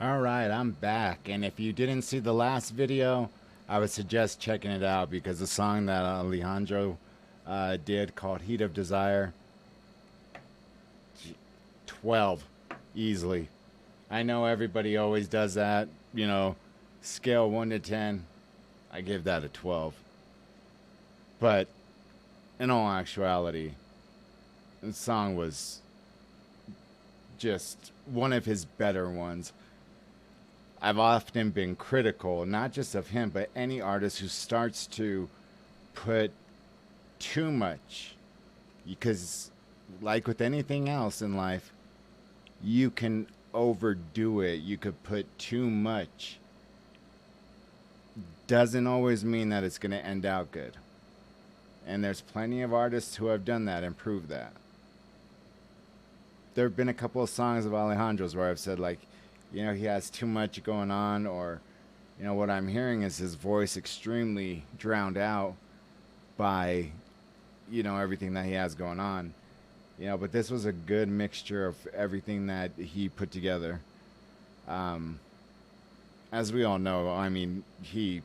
All right, I'm back. And if you didn't see the last video, I would suggest checking it out because the song that Alejandro did called Heat of Desire, 12, easily. I know everybody always does that, scale 1 to 10. I give that a 12. But in all actuality, the song was just one of his better ones. I've often been critical, not just of him, but any artist who starts to put too much. Because, like with anything else in life, you can overdo it. You could put too much. Doesn't always mean that it's going to end out good. And there's plenty of artists who have done that and proved that. There have been a couple of songs of Alejandro's where I've said, like, he has too much going on, or, what I'm hearing is his voice extremely drowned out by, everything that he has going on. But this was a good mixture of everything that he put together. As we all know, he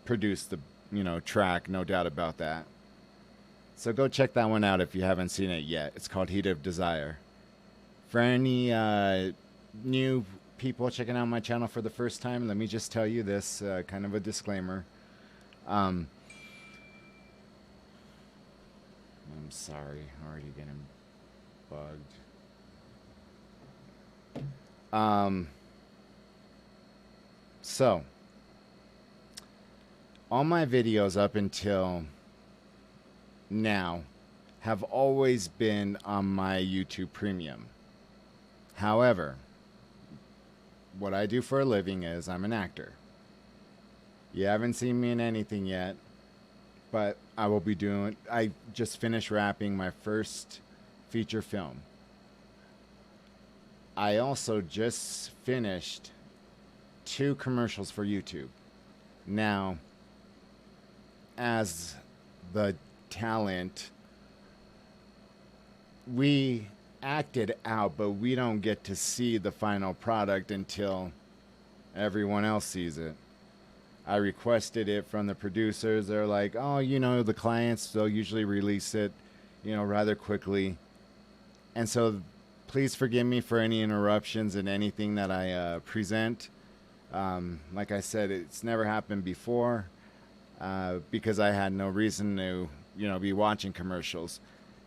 produced the, track, no doubt about that. So go check that one out if you haven't seen it yet. It's called Heat of Desire. For any new people checking out my channel for the first time, let me just tell you this, kind of a disclaimer. I'm sorry, already getting bugged. So, all my videos up until now have always been on my YouTube Premium. However, what I do for a living is I'm an actor. You haven't seen me in anything yet, but I will be doing. I just finished wrapping my first feature film. I also just finished 2 commercials for YouTube. Now, as the talent, we acted out, but we don't get to see the final product until everyone else sees it. I requested it from the producers. They're like, oh, the clients, they'll usually release it, rather quickly. And so please forgive me for any interruptions in anything that I present. Like I said, it's never happened before because I had no reason to, be watching commercials.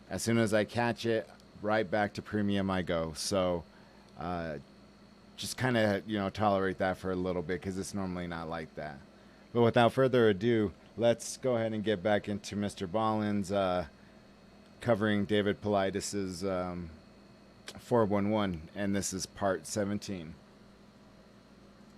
As soon as I catch it, right back to premium I go. So just kind of, tolerate that for a little bit because it's normally not like that. But without further ado, let's go ahead and get back into MrBallen's covering David Paulides' 411, and this is part 17.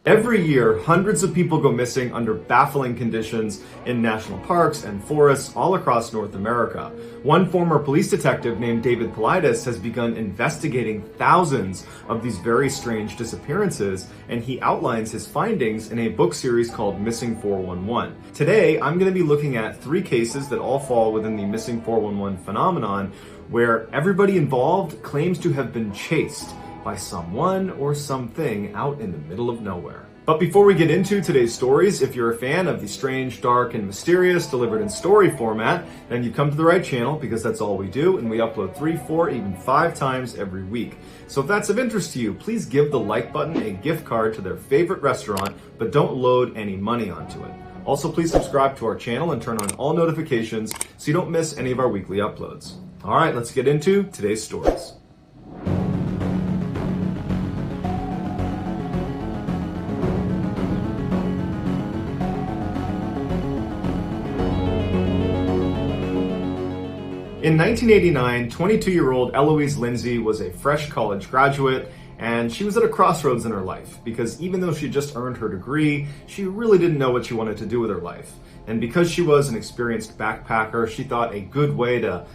Every year, hundreds of people go missing under baffling conditions in national parks and forests all across North America. One former police detective named David Paulides has begun investigating thousands of these very strange disappearances, and he outlines his findings in a book series called Missing 411. Today, I'm going to be looking at 3 cases that all fall within the Missing 411 phenomenon, where everybody involved claims to have been chased by someone or something out in the middle of nowhere. But before we get into today's stories, if you're a fan of the strange, dark, and mysterious delivered in story format, then you've come to the right channel because that's all we do, and we upload 3, 4, even 5 times every week. So if that's of interest to you, please give the like button a gift card to their favorite restaurant, but don't load any money onto it. Also, please subscribe to our channel and turn on all notifications so you don't miss any of our weekly uploads. All right, let's get into today's stories. In 1989, 22-year-old Eloise Lindsay was a fresh college graduate, and she was at a crossroads in her life because even though she just earned her degree, she really didn't know what she wanted to do with her life. And because she was an experienced backpacker, she thought a good way to,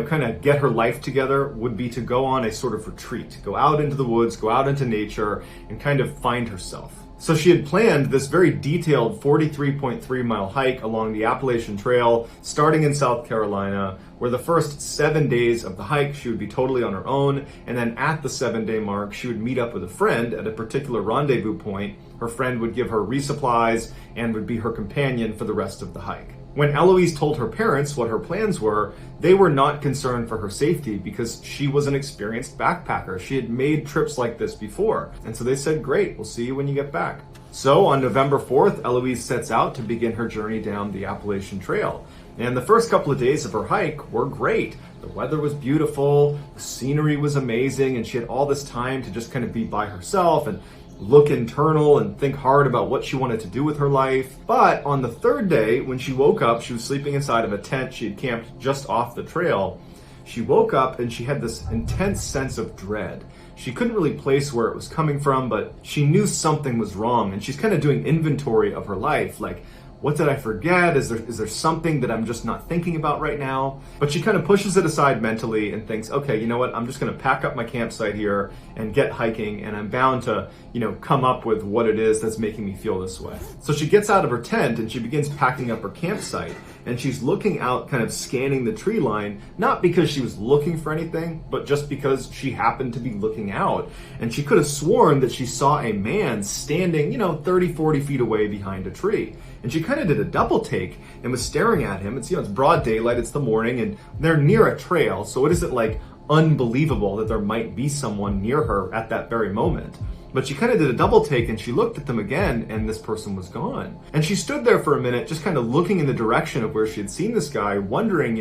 kind of get her life together would be to go on a sort of retreat, go out into the woods, go out into nature, and kind of find herself. So she had planned this very detailed 43.3 mile hike along the Appalachian Trail, starting in South Carolina, where the first 7 days of the hike she would be totally on her own, and then at the 7-day mark she would meet up with a friend at a particular rendezvous point. Her friend would give her resupplies and would be her companion for the rest of the hike. When Eloise told her parents what her plans were, they were not concerned for her safety because she was an experienced backpacker. She had made trips like this before. And so they said, great, we'll see you when you get back. So on November 4th, Eloise sets out to begin her journey down the Appalachian Trail. And the first couple of days of her hike were great. The weather was beautiful, the scenery was amazing, and she had all this time to just kind of be by herself and look internal and think hard about what she wanted to do with her life. But on the third day, when she woke up, she was sleeping inside of a tent she had camped just off the trail. She woke up and she had this intense sense of dread. She couldn't really place where it was coming from, but she knew something was wrong, and she's kind of doing inventory of her life, like, what did I forget? Is there something that I'm just not thinking about right now? But she kind of pushes it aside mentally and thinks, okay, you know what? I'm just going to pack up my campsite here and get hiking, and I'm bound to, come up with what it is that's making me feel this way. So she gets out of her tent and she begins packing up her campsite, and she's looking out, kind of scanning the tree line, not because she was looking for anything, but just because she happened to be looking out. And she could have sworn that she saw a man standing, 30, 40 feet away behind a tree. And she kind of did a double take and was staring at him. It's, it's broad daylight, it's the morning, and they're near a trail, so it isn't like unbelievable that there might be someone near her at that very moment. But she kind of did a double take and she looked at them again, and this person was gone. And she stood there for a minute, just kind of looking in the direction of where she had seen this guy, wondering,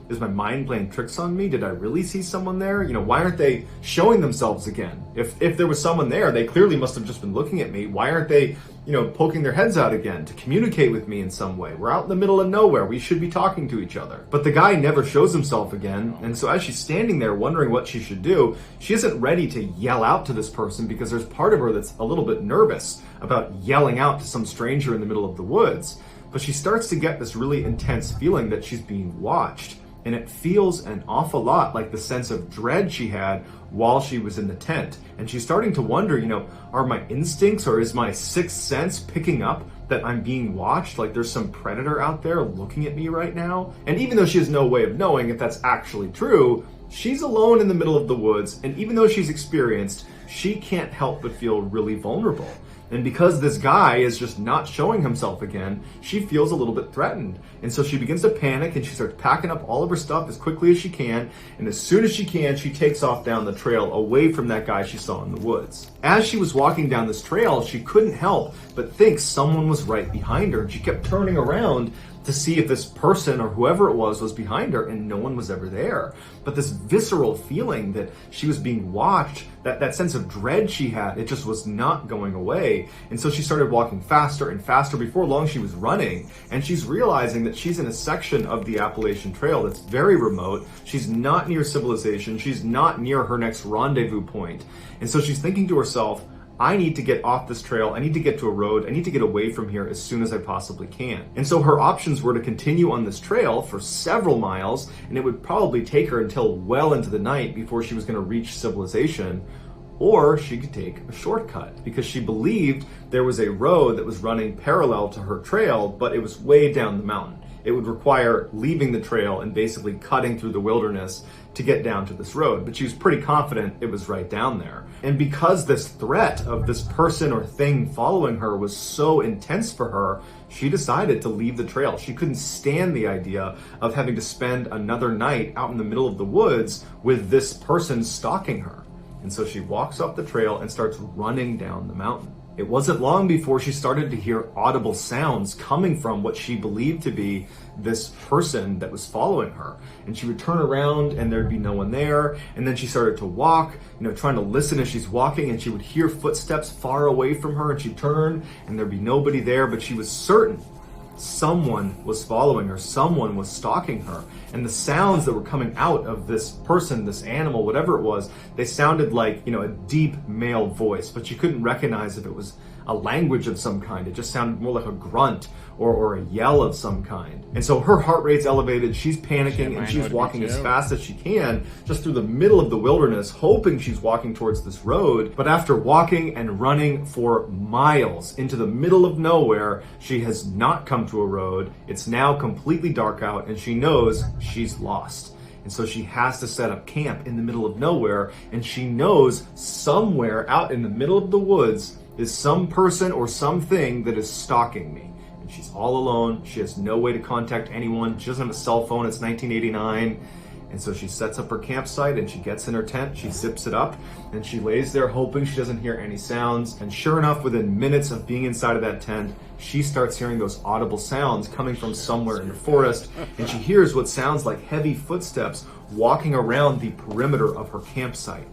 is my mind playing tricks on me? Did I really see someone there? Why aren't they showing themselves again? If there was someone there, they clearly must have just been looking at me. Why aren't they, poking their heads out again to communicate with me in some way? We're out in the middle of nowhere. We should be talking to each other. But the guy never shows himself again. And so as she's standing there wondering what she should do, she isn't ready to yell out to this person because there's part of her that's a little bit nervous about yelling out to some stranger in the middle of the woods. But she starts to get this really intense feeling that she's being watched. And it feels an awful lot like the sense of dread she had while she was in the tent. And she's starting to wonder, are my instincts or is my sixth sense picking up that I'm being watched? Like there's some predator out there looking at me right now? And even though she has no way of knowing if that's actually true, she's alone in the middle of the woods. And even though she's experienced, she can't help but feel really vulnerable. And because this guy is just not showing himself again, she feels a little bit threatened. And so she begins to panic and she starts packing up all of her stuff as quickly as she can. And as soon as she can, she takes off down the trail away from that guy she saw in the woods. As she was walking down this trail, she couldn't help but think someone was right behind her. And she kept turning around to see if this person or whoever it was behind her, and no one was ever there. But this visceral feeling that she was being watched, that sense of dread she had, it just was not going away. And so she started walking faster and faster. Before long, she was running, and she's realizing that she's in a section of the Appalachian Trail that's very remote. She's not near civilization. She's not near her next rendezvous point. And so she's thinking to herself, I need to get off this trail. I need to get to a road. I need to get away from here as soon as I possibly can. And so her options were to continue on this trail for several miles, and it would probably take her until well into the night before she was going to reach civilization. Or she could take a shortcut because she believed there was a road that was running parallel to her trail, but it was way down the mountain. It would require leaving the trail and basically cutting through the wilderness to get down to this road. But she was pretty confident it was right down there. And because this threat of this person or thing following her was so intense for her, she decided to leave the trail. She couldn't stand the idea of having to spend another night out in the middle of the woods with this person stalking her. And so she walks up the trail and starts running down the mountain. It wasn't long before she started to hear audible sounds coming from what she believed to be this person that was following her. And she would turn around and there'd be no one there. And then she started to walk, trying to listen as she's walking, and she would hear footsteps far away from her, and she'd turn and there'd be nobody there, but she was certain someone was following her, someone was stalking her. And the sounds that were coming out of this person, this animal, whatever it was, they sounded like, a deep male voice, but she couldn't recognize if it was a language of some kind. It just sounded more like a grunt or a yell of some kind. And so her heart rate's elevated, she's panicking, and she's walking as fast as she can just through the middle of the wilderness, hoping she's walking towards this road. But after walking and running for miles into the middle of nowhere, she has not come to a road. It's now completely dark out, and she knows she's lost. And so she has to set up camp in the middle of nowhere, and she knows somewhere out in the middle of the woods is some person or something that is stalking me. And she's all alone. She has no way to contact anyone. She doesn't have a cell phone. It's 1989. And so she sets up her campsite and she gets in her tent, she zips it up, and she lays there hoping she doesn't hear any sounds. And sure enough, within minutes of being inside of that tent, she starts hearing those audible sounds coming from somewhere in the forest. And she hears what sounds like heavy footsteps walking around the perimeter of her campsite.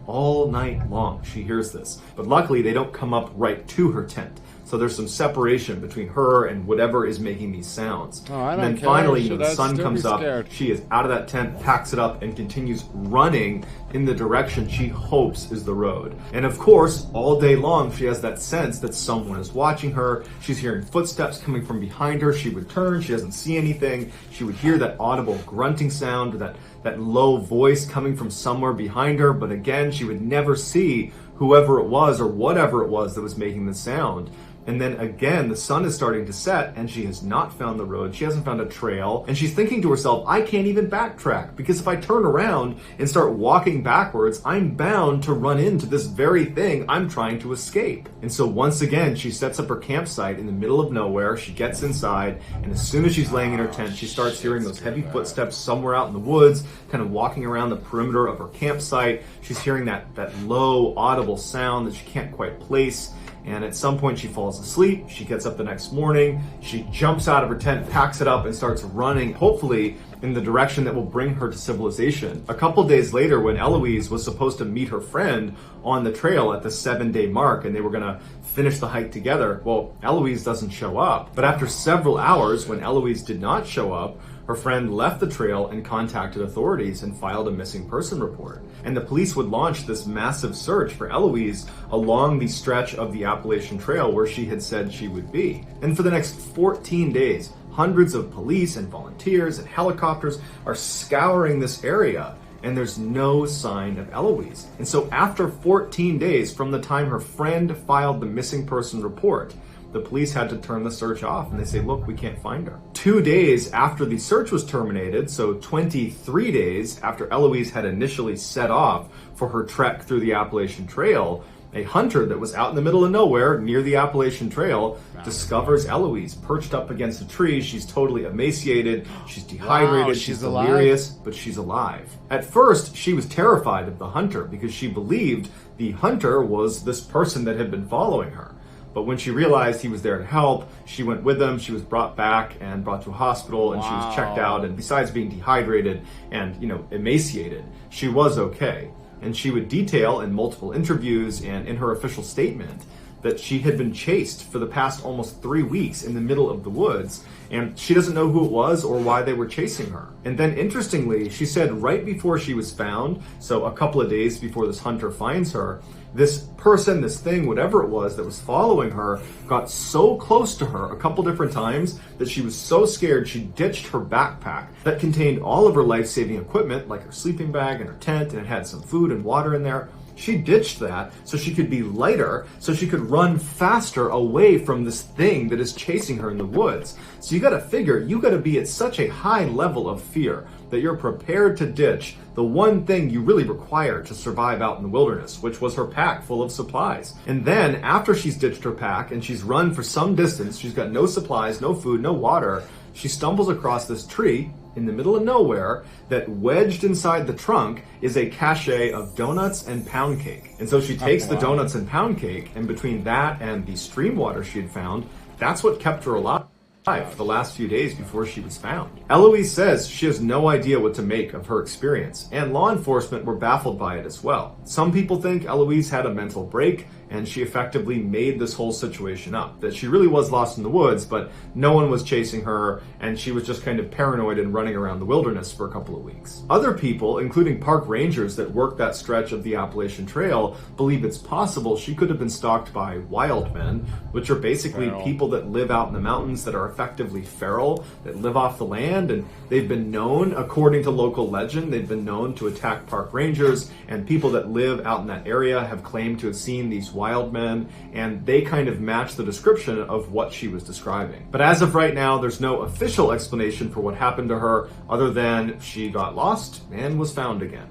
All night long, she hears this. But luckily, they don't come up right to her tent. So there's some separation between her and whatever is making these sounds. And then finally, the sun comes up. She is out of that tent, packs it up, and continues running in the direction she hopes is the road. And of course, all day long, she has that sense that someone is watching her. She's hearing footsteps coming from behind her. She would turn, she doesn't see anything. She would hear that audible grunting sound, that low voice coming from somewhere behind her. But again, she would never see whoever it was or whatever it was that was making the sound. And then again, the sun is starting to set and she has not found the road. She hasn't found a trail. And she's thinking to herself, I can't even backtrack because if I turn around and start walking backwards, I'm bound to run into this very thing I'm trying to escape. And so once again, she sets up her campsite in the middle of nowhere. She gets inside, and as soon as she's laying in her tent, she starts hearing those heavy footsteps somewhere out in the woods, kind of walking around the perimeter of her campsite. She's hearing that low audible sound that she can't quite place. And at some point she falls asleep. She gets up the next morning. She jumps out of her tent, packs it up, and starts running, hopefully in the direction that will bring her to civilization. A couple days later, when Eloise was supposed to meet her friend on the trail at the 7-day mark, and they were gonna finish the hike together, well, Eloise doesn't show up. But after several hours, when Eloise did not show up, her friend left the trail and contacted authorities and filed a missing person report. And the police would launch this massive search for Eloise along the stretch of the Appalachian Trail where she had said she would be. And for the next 14 days, hundreds of police and volunteers and helicopters are scouring this area, and there's no sign of Eloise. And so after 14 days from the time her friend filed the missing person report, the police had to turn the search off, and they say, look, we can't find her. 2 days after the search was terminated, so 23 days after Eloise had initially set off for her trek through the Appalachian Trail, a hunter that was out in the middle of nowhere near the Appalachian Trail discovers Eloise perched up against a tree. She's totally emaciated, she's dehydrated, she's delirious, but she's alive. At first, she was terrified of the hunter because she believed the hunter was this person that had been following her. But when she realized he was there to help, she went with him. She was brought back and brought to a hospital, and she was checked out. And besides being dehydrated and, emaciated, she was okay. And she would detail in multiple interviews and in her official statement that she had been chased for the past almost 3 weeks in the middle of the woods, and she doesn't know who it was or why they were chasing her. And then interestingly, she said right before she was found, so a couple of days before this hunter finds her, this person, this thing, whatever it was that was following her, got so close to her a couple different times that she was so scared she ditched her backpack that contained all of her life-saving equipment, like her sleeping bag and her tent, and it had some food and water in there. She ditched that so she could be lighter, so she could run faster away from this thing that is chasing her in the woods. So you gotta figure, you gotta be at such a high level of fear that you're prepared to ditch the one thing you really require to survive out in the wilderness, which was her pack full of supplies. And then after she's ditched her pack and she's run for some distance, she's got no supplies, no food, no water, she stumbles across this tree in the middle of nowhere that wedged inside the trunk is a cache of donuts and pound cake. And so she takes the donuts and pound cake, and between that and the stream water she had found, that's what kept her alive for the last few days before she was found. Eloise says she has no idea what to make of her experience, and law enforcement were baffled by it as well. Some people think Eloise had a mental break and she effectively made this whole situation up. That she really was lost in the woods, but no one was chasing her, and she was just kind of paranoid and running around the wilderness for a couple of weeks. Other people, including park rangers that work that stretch of the Appalachian Trail, believe it's possible she could have been stalked by wild men, which are basically people that live out in the mountains that are effectively feral, that live off the land, and they've been known, according to local legend, they've been known to attack park rangers, and people that live out in that area have claimed to have seen these wild men, and they kind of match the description of what she was describing. But as of right now, there's no official explanation for what happened to her other than she got lost and was found again.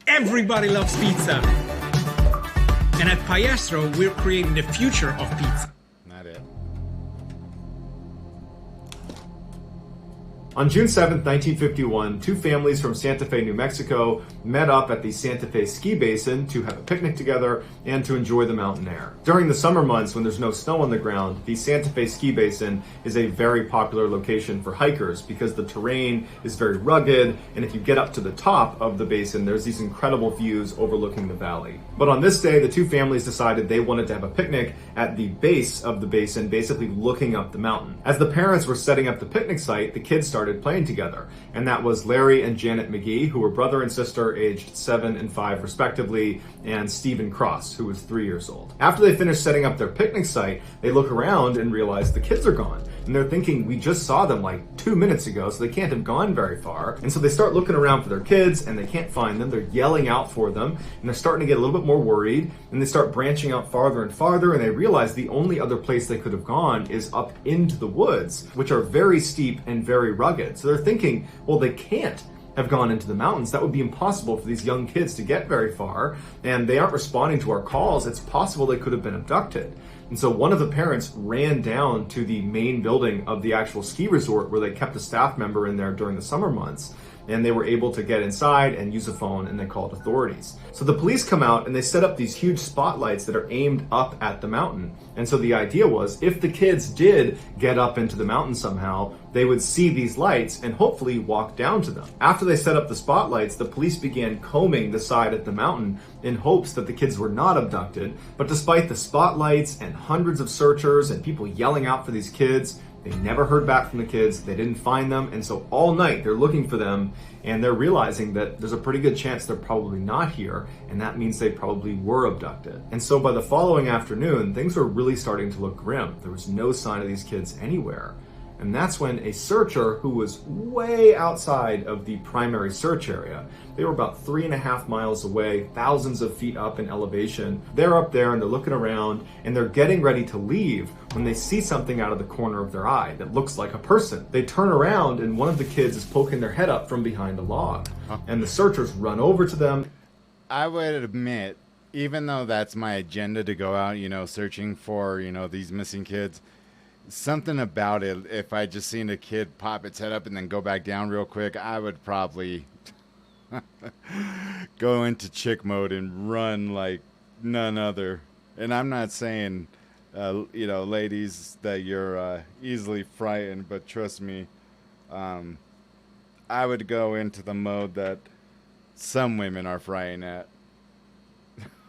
Everybody loves pizza. And at Paestro, we're creating the future of pizza. Not it. On June 7th, 1951, two families from Santa Fe, New Mexico met up at the Santa Fe ski basin to have a picnic together and to enjoy the mountain air. During the summer months when there's no snow on the ground, the Santa Fe ski basin is a very popular location for hikers because the terrain is very rugged, and if you get up to the top of the basin, there's these incredible views overlooking the valley. But on this day, the two families decided they wanted to have a picnic at the base of the basin, basically looking up the mountain. As the parents were setting up the picnic site, the kids started playing together, and that was Larry and Janet McGee, who were brother and sister aged 7 and 5 respectively, and Stephen Cross, who was 3 years old. After they finished setting up their picnic site, they look around and realize the kids are gone, and they're thinking, we just saw them like 2 minutes ago, so they can't have gone very far. And so they start looking around for their kids, and they can't find them. They're yelling out for them, and they're starting to get a little bit more worried, and they start branching out farther and farther, and they realize the only other place they could have gone is up into the woods, which are very steep and very rugged. So they're thinking, well, they can't have gone into the mountains. That would be impossible for these young kids to get very far, and they aren't responding to our calls. It's possible they could have been abducted. And so one of the parents ran down to the main building of the actual ski resort where they kept a staff member in there during the summer months, and they were able to get inside and use a phone, and they called authorities. So the police come out and they set up these huge spotlights that are aimed up at the mountain. And so the idea was, if the kids did get up into the mountain somehow, they would see these lights and hopefully walk down to them. After they set up the spotlights, the police began combing the side of the mountain in hopes that the kids were not abducted. But despite the spotlights and hundreds of searchers and people yelling out for these kids, they never heard back from the kids. They didn't find them. And so all night they're looking for them, and they're realizing that there's a pretty good chance they're probably not here, and that means they probably were abducted. And so by the following afternoon, things were really starting to look grim. There was no sign of these kids anywhere. And that's when a searcher who was way outside of the primary search area, they were about 3.5 miles away, thousands of feet up in elevation. They're up there and they're looking around and they're getting ready to leave when they see something out of the corner of their eye that looks like a person. They turn around and one of the kids is poking their head up from behind a log. And the searchers run over to them. I would admit, even though that's my agenda to go out, searching for, these missing kids, something about it, if I just seen a kid pop its head up and then go back down real quick, I would probably go into chick mode and run like none other. And I'm not saying, ladies, that you're easily frightened, but trust me, I would go into the mode that some women are frightened at.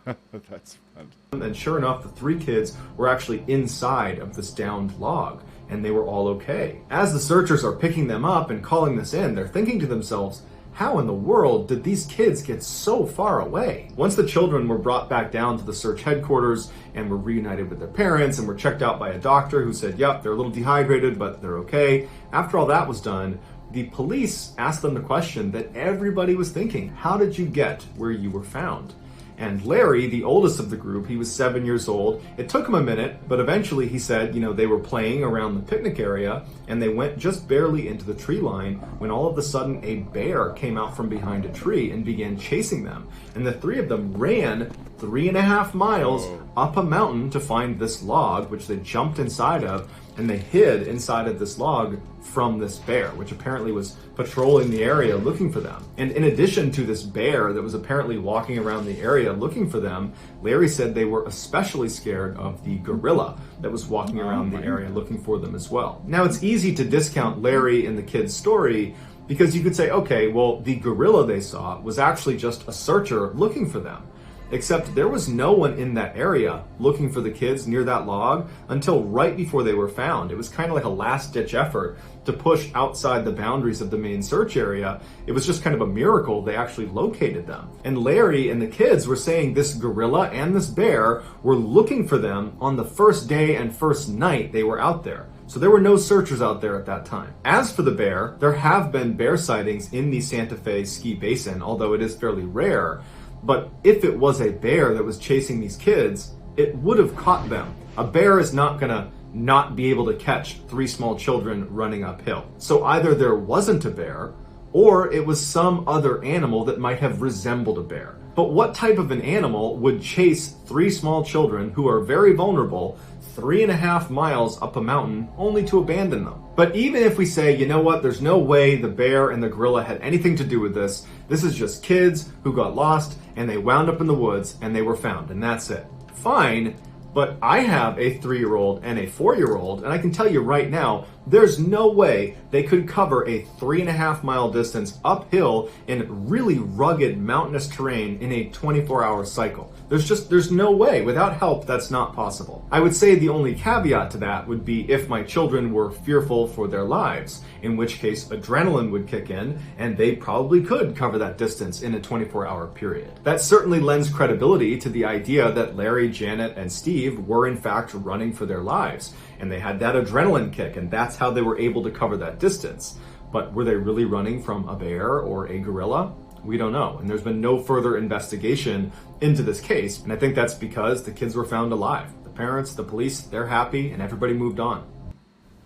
That's fun. And sure enough, the 3 kids were actually inside of this downed log, and they were all okay. As the searchers are picking them up and calling this in, they're thinking to themselves, how in the world did these kids get so far away? Once the children were brought back down to the search headquarters and were reunited with their parents and were checked out by a doctor who said, yep, they're a little dehydrated, but they're okay. After all that was done, the police asked them the question that everybody was thinking, how did you get where you were found? And Larry, the oldest of the group, he was 7 years old. It took him a minute, but eventually he said, they were playing around the picnic area and they went just barely into the tree line when all of a sudden a bear came out from behind a tree and began chasing them. And the 3 of them ran 3.5 miles up a mountain to find this log, which they jumped inside of, and they hid inside of this log from this bear, which apparently was patrolling the area looking for them. And in addition to this bear that was apparently walking around the area looking for them, Larry said they were especially scared of the gorilla that was walking around the area looking for them as well. Now, it's easy to discount Larry and the kid's story because you could say, okay, well, the gorilla they saw was actually just a searcher looking for them. except there was no one in that area looking for the kids near that log until right before they were found. It was kind of like a last-ditch effort to push outside the boundaries of the main search area. It was just kind of a miracle they actually located them. And Larry and the kids were saying this gorilla and this bear were looking for them on the first day and first night they were out there. So there were no searchers out there at that time. As for the bear, there have been bear sightings in the Santa Fe ski basin, although it is fairly rare. But if it was a bear that was chasing these kids, it would have caught them. A bear is not gonna not be able to catch 3 small children running uphill. So either there wasn't a bear, or it was some other animal that might have resembled a bear. But what type of an animal would chase 3 small children who are very vulnerable 3.5 miles up a mountain only to abandon them? But even if we say, you know what, there's no way the bear and the gorilla had anything to do with this, this is just kids who got lost and they wound up in the woods and they were found, and that's it. Fine, but I have a 3-year-old and a 4-year-old, and I can tell you right now, there's no way they could cover a 3.5 mile distance uphill in really rugged mountainous terrain in a 24-hour cycle. There's no way. Without help, that's not possible. I would say the only caveat to that would be if my children were fearful for their lives, in which case adrenaline would kick in and they probably could cover that distance in a 24-hour period. That certainly lends credibility to the idea that Larry, Janet, and Steve were in fact running for their lives, and they had that adrenaline kick, and that's how they were able to cover that distance. But were they really running from a bear or a gorilla? We don't know, and there's been no further investigation into this case, and I think that's because the kids were found alive. The parents, the police, they're happy, and everybody moved on.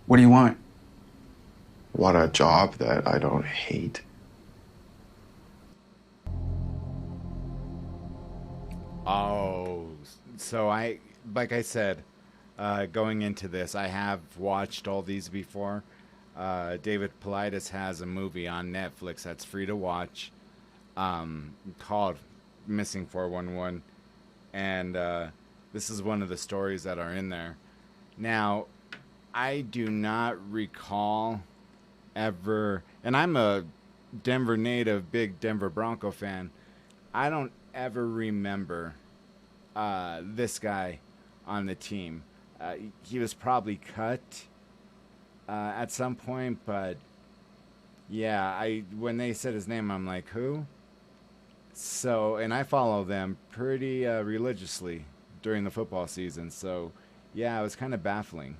What do you want? Want a job that I don't hate. Oh, so like I said, going into this, I have watched all these before. David Paulides has a movie on Netflix that's free to watch, called Missing 411, and this is one of the stories that are in there. Now, I do not recall ever, and I'm a Denver native, big Denver Bronco fan, I don't ever remember this guy on the team. He was probably cut at some point, but yeah, when they said his name, I'm like, who? So, and I follow them pretty religiously during the football season, so yeah, it was kind of baffling.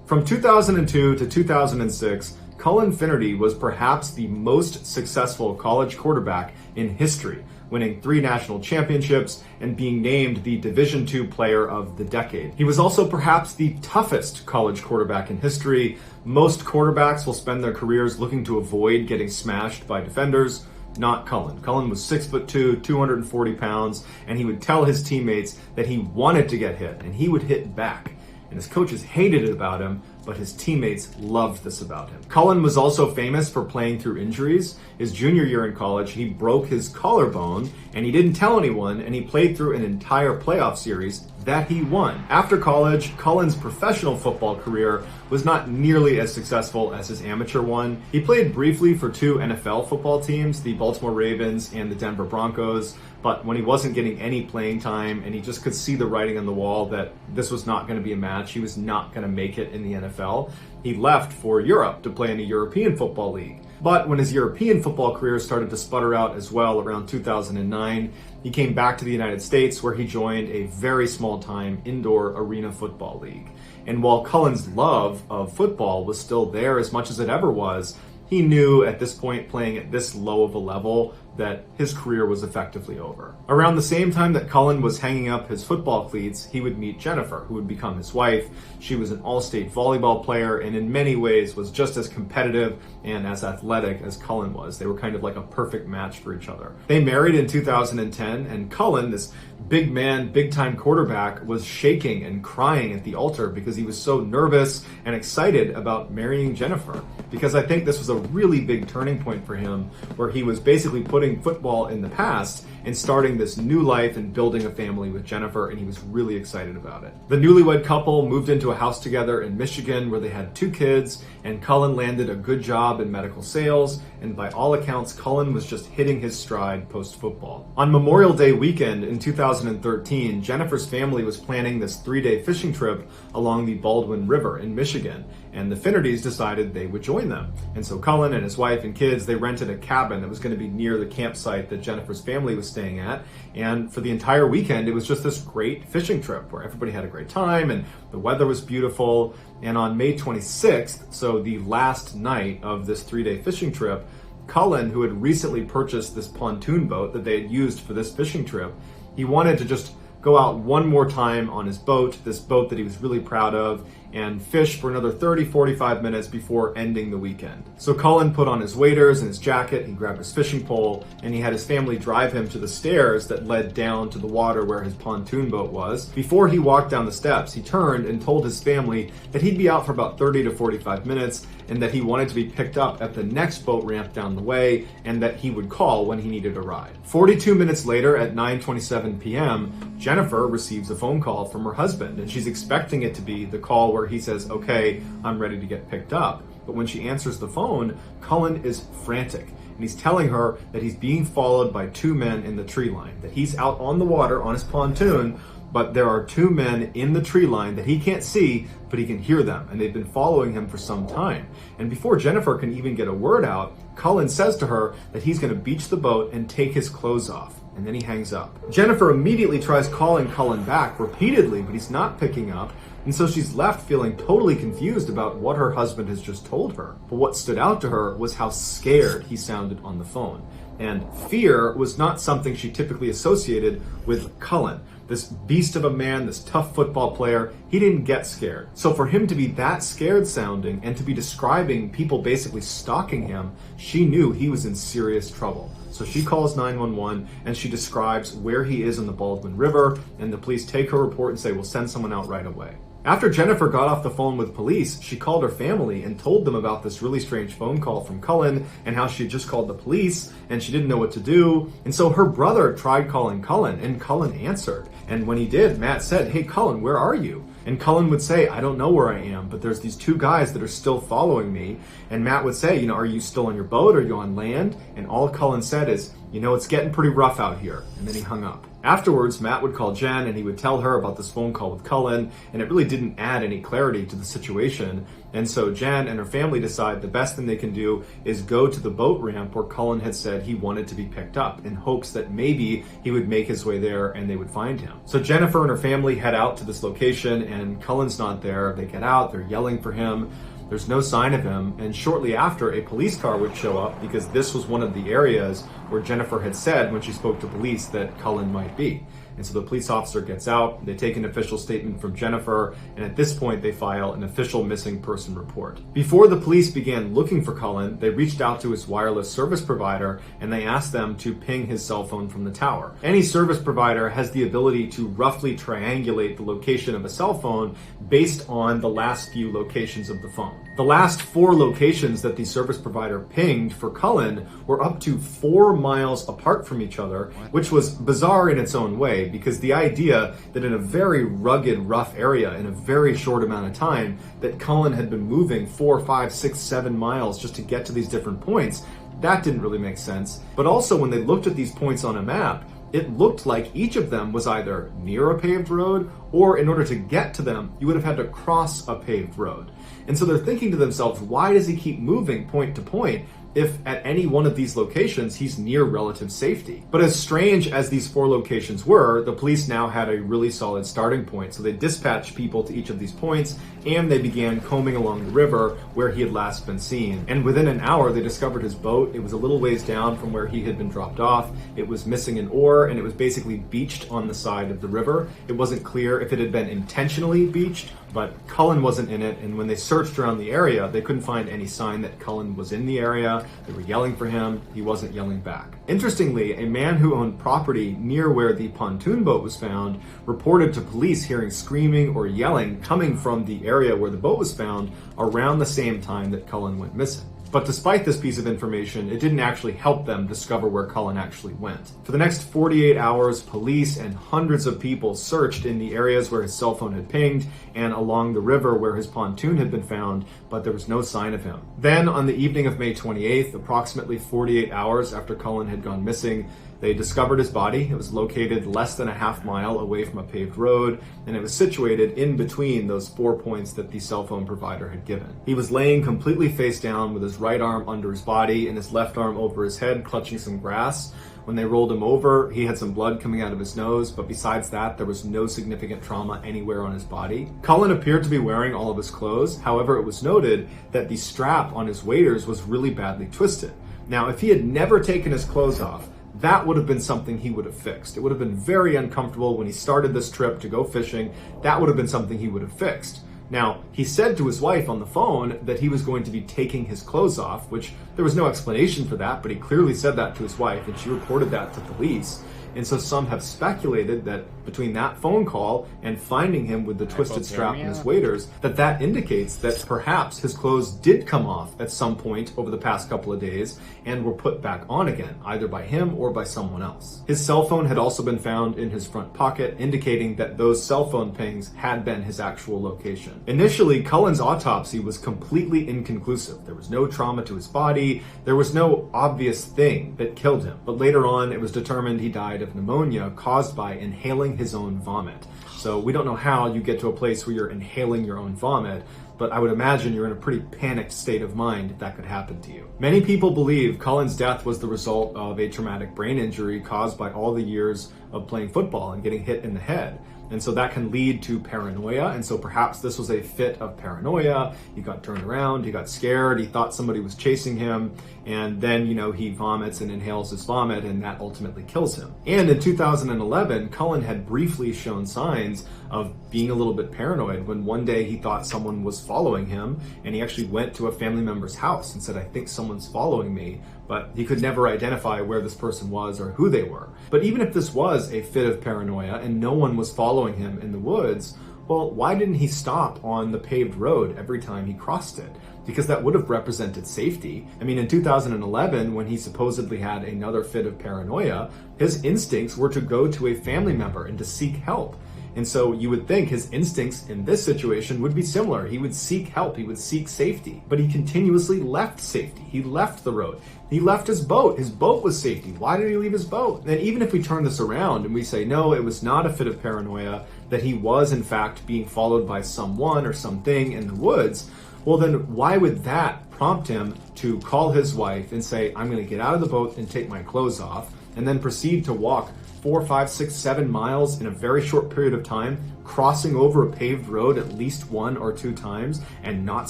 From 2002 to 2006, Cullen Finnerty was perhaps the most successful college quarterback in history, winning 3 national championships and being named the Division II Player of the Decade. He was also perhaps the toughest college quarterback in history. Most quarterbacks will spend their careers looking to avoid getting smashed by defenders. Not Cullen. Cullen was 6'2", 240 pounds, and he would tell his teammates that he wanted to get hit, and he would hit back. And his coaches hated it about him, but his teammates loved this about him. Cullen was also famous for playing through injuries. His junior year in college, he broke his collarbone, and he didn't tell anyone, and he played through an entire playoff series that he won. After college, Cullen's professional football career was not nearly as successful as his amateur one. He played briefly for 2 NFL football teams, the Baltimore Ravens and the Denver Broncos, but when he wasn't getting any playing time and he just could see the writing on the wall that this was not going to be a match, he was not going to make it in the NFL, he left for Europe to play in a European football league. But when his European football career started to sputter out as well around 2009, he came back to the United States where he joined a very small-time indoor arena football league. And while Cullen's love of football was still there as much as it ever was, he knew at this point, playing at this low of a level, that his career was effectively over. Around the same time that Cullen was hanging up his football cleats, he would meet Jennifer, who would become his wife. She was an all-state volleyball player and in many ways was just as competitive and as athletic as Cullen was. They were kind of like a perfect match for each other. They married in 2010, and Cullen, this big man, big-time quarterback, was shaking and crying at the altar because he was so nervous and excited about marrying Jennifer. Because I think this was a really big turning point for him, where he was basically putting football in the past and starting this new life and building a family with Jennifer, and he was really excited about it. The newlywed couple moved into a house together in Michigan where they had 2 kids, and Cullen landed a good job in medical sales, and by all accounts, Cullen was just hitting his stride post-football. On Memorial Day weekend in 2013, Jennifer's family was planning this 3-day fishing trip along the Baldwin River in Michigan, and the Finnertys decided they would join them. And so Cullen and his wife and kids, they rented a cabin that was going to be near the campsite that Jennifer's family was staying at, and for the entire weekend, it was just this great fishing trip where everybody had a great time, and the weather was beautiful. And on May 26th, so the last night of this 3-day fishing trip, Cullen, who had recently purchased this pontoon boat that they had used for this fishing trip, he wanted to just go out one more time on his boat, this boat that he was really proud of, and fish for another 30-45 minutes before ending the weekend. So Cullen put on his waders and his jacket, he grabbed his fishing pole, and he had his family drive him to the stairs that led down to the water where his pontoon boat was. Before he walked down the steps, he turned and told his family that he'd be out for about 30 to 45 minutes and that he wanted to be picked up at the next boat ramp down the way and that he would call when he needed a ride. 42 minutes later at 9:27 p.m., Jennifer receives a phone call from her husband, and she's expecting it to be the call where he says, "Okay, I'm ready to get picked up." But when she answers the phone, Cullen is frantic, and he's telling her that he's being followed by 2 men in the tree line, that he's out on the water on his pontoon, but there are 2 men in the tree line that he can't see, but he can hear them, and they've been following him for some time. And before Jennifer can even get a word out, Cullen says to her that he's going to beach the boat and take his clothes off, and then he hangs up. Jennifer immediately tries calling Cullen back repeatedly, but he's not picking up, and so she's left feeling totally confused about what her husband has just told her. But what stood out to her was how scared he sounded on the phone. And fear was not something she typically associated with Cullen. This beast of a man, this tough football player, he didn't get scared. So for him to be that scared sounding and to be describing people basically stalking him, she knew he was in serious trouble. So she calls 911 and she describes where he is in the Baldwin River, and the police take her report and say, "We'll send someone out right away." After Jennifer got off the phone with police, she called her family and told them about this really strange phone call from Cullen and how she had just called the police and she didn't know what to do. And so her brother tried calling Cullen, and Cullen answered. And when he did, Matt said, "Hey Cullen, where are you?" And Cullen would say, "I don't know where I am, but there's these 2 guys that are still following me." And Matt would say, "Are you still on your boat? Are you on land?" And all Cullen said is, "It's getting pretty rough out here." And then he hung up. Afterwards, Matt would call Jen and he would tell her about this phone call with Cullen, and it really didn't add any clarity to the situation. And so Jen and her family decide the best thing they can do is go to the boat ramp where Cullen had said he wanted to be picked up, in hopes that maybe he would make his way there and they would find him. So Jennifer and her family head out to this location, and Cullen's not there. They get out, they're yelling for him. There's no sign of him, and shortly after, a police car would show up because this was one of the areas where Jennifer had said when she spoke to police that Cullen might be. And so the police officer gets out, they take an official statement from Jennifer, and at this point they file an official missing person report. Before the police began looking for Cullen, they reached out to his wireless service provider and they asked them to ping his cell phone from the tower. Any service provider has the ability to roughly triangulate the location of a cell phone based on the last few locations of the phone. The last 4 locations that the service provider pinged for Cullen were up to 4 miles apart from each other, which was bizarre in its own way, because the idea that in a very rugged, rough area in a very short amount of time that Cullen had been moving 4, 5, 6, 7 miles just to get to these different points, that didn't really make sense. But also when they looked at these points on a map, it looked like each of them was either near a paved road, or in order to get to them, you would have had to cross a paved road. And so they're thinking to themselves, why does he keep moving point to point if at any one of these locations he's near relative safety? But as strange as these 4 locations were, the police now had a really solid starting point. So they dispatched people to each of these points, and they began combing along the river where he had last been seen. And within an hour, they discovered his boat. It was a little ways down from where he had been dropped off. It was missing an oar, and it was basically beached on the side of the river. It wasn't clear if it had been intentionally beached, but Cullen wasn't in it, and when they searched around the area, they couldn't find any sign that Cullen was in the area. They were yelling for him. He wasn't yelling back. Interestingly, a man who owned property near where the pontoon boat was found reported to police hearing screaming or yelling coming from the area where the boat was found around the same time that Cullen went missing. But despite this piece of information, it didn't actually help them discover where Cullen actually went. For the next 48 hours, police and hundreds of people searched in the areas where his cell phone had pinged and along the river where his pontoon had been found, but there was no sign of him. Then, on the evening of May 28th, approximately 48 hours after Cullen had gone missing, they discovered his body. It was located less than a half mile away from a paved road, and it was situated in between those 4 points that the cell phone provider had given. He was laying completely face down with his right arm under his body and his left arm over his head, clutching some grass. When they rolled him over, he had some blood coming out of his nose, but besides that, there was no significant trauma anywhere on his body. Cullen appeared to be wearing all of his clothes. However, it was noted that the strap on his waders was really badly twisted. Now, if he had never taken his clothes off, that would have been something he would have fixed. It would have been very uncomfortable when he started this trip to go fishing. That would have been something he would have fixed. Now, he said to his wife on the phone that he was going to be taking his clothes off, which there was no explanation for that, but he clearly said that to his wife, and she reported that to police. And so some have speculated that between that phone call and finding him with the twisted strap in his waders, that indicates that perhaps his clothes did come off at some point over the past couple of days and were put back on again, either by him or by someone else. His cell phone had also been found in his front pocket, indicating that those cell phone pings had been his actual location. Initially, Cullen's autopsy was completely inconclusive. There was no trauma to his body. There was no obvious thing that killed him. But later on, it was determined he died of pneumonia caused by inhaling his own vomit. So we don't know how you get to a place where you're inhaling your own vomit, but I would imagine you're in a pretty panicked state of mind if that could happen to you. Many people believe Cullen's death was the result of a traumatic brain injury caused by all the years of playing football and getting hit in the head. And so that can lead to paranoia. And so perhaps this was a fit of paranoia. He got turned around, he got scared, he thought somebody was chasing him. And then, he vomits and inhales his vomit, and that ultimately kills him. And in 2011, Cullen had briefly shown signs of being a little bit paranoid when one day he thought someone was following him, and he actually went to a family member's house and said, "I think someone's following me." But he could never identify where this person was or who they were. But even if this was a fit of paranoia and no one was following him in the woods, well, why didn't he stop on the paved road every time he crossed it? Because that would have represented safety. I mean, in 2011, when he supposedly had another fit of paranoia, his instincts were to go to a family member and to seek help. And so you would think his instincts in this situation would be similar. He would seek help, he would seek safety, but he continuously left safety. He left the road. He left his boat. His boat was safety. Why did he leave his boat? And even if we turn this around and we say, no, it was not a fit of paranoia, that he was in fact being followed by someone or something in the woods, well then why would that prompt him to call his wife and say, I'm going to get out of the boat and take my clothes off, and then proceed to walk 4, 5, 6, 7 miles in a very short period of time, crossing over a paved road at least 1 or 2 times and not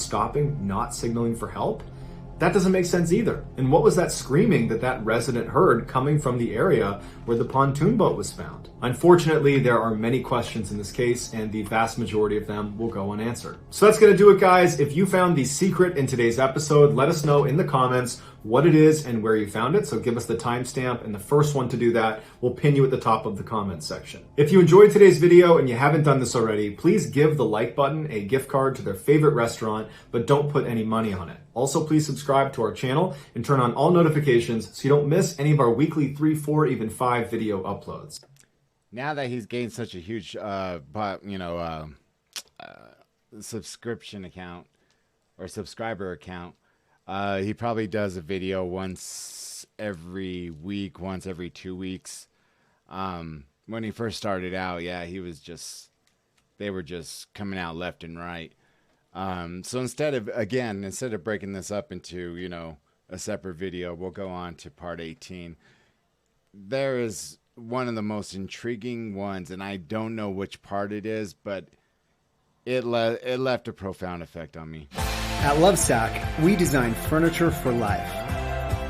stopping, not signaling for help? That doesn't make sense either. And what was that screaming that resident heard coming from the area where the pontoon boat was found? Unfortunately, there are many questions in this case, and the vast majority of them will go unanswered. So that's gonna do it, guys. If you found the secret in today's episode, let us know in the comments what it is and where you found it. So give us the timestamp, and the first one to do that will pin you at the top of the comments section. If you enjoyed today's video and you haven't done this already, please give the like button a gift card to their favorite restaurant, but don't put any money on it. Also, please subscribe to our channel and turn on all notifications so you don't miss any of our weekly 3, 4, even 5 video uploads. Now that he's gained such a huge, subscription account or subscriber account, he probably does a video once every week, once every 2 weeks. When he first started out, yeah, they were just coming out left and right. So instead of breaking this up into, a separate video, we'll go on to part 18. There is one of the most intriguing ones, and I don't know which part it is, but it left a profound effect on me. At Lovesac, we design furniture for life.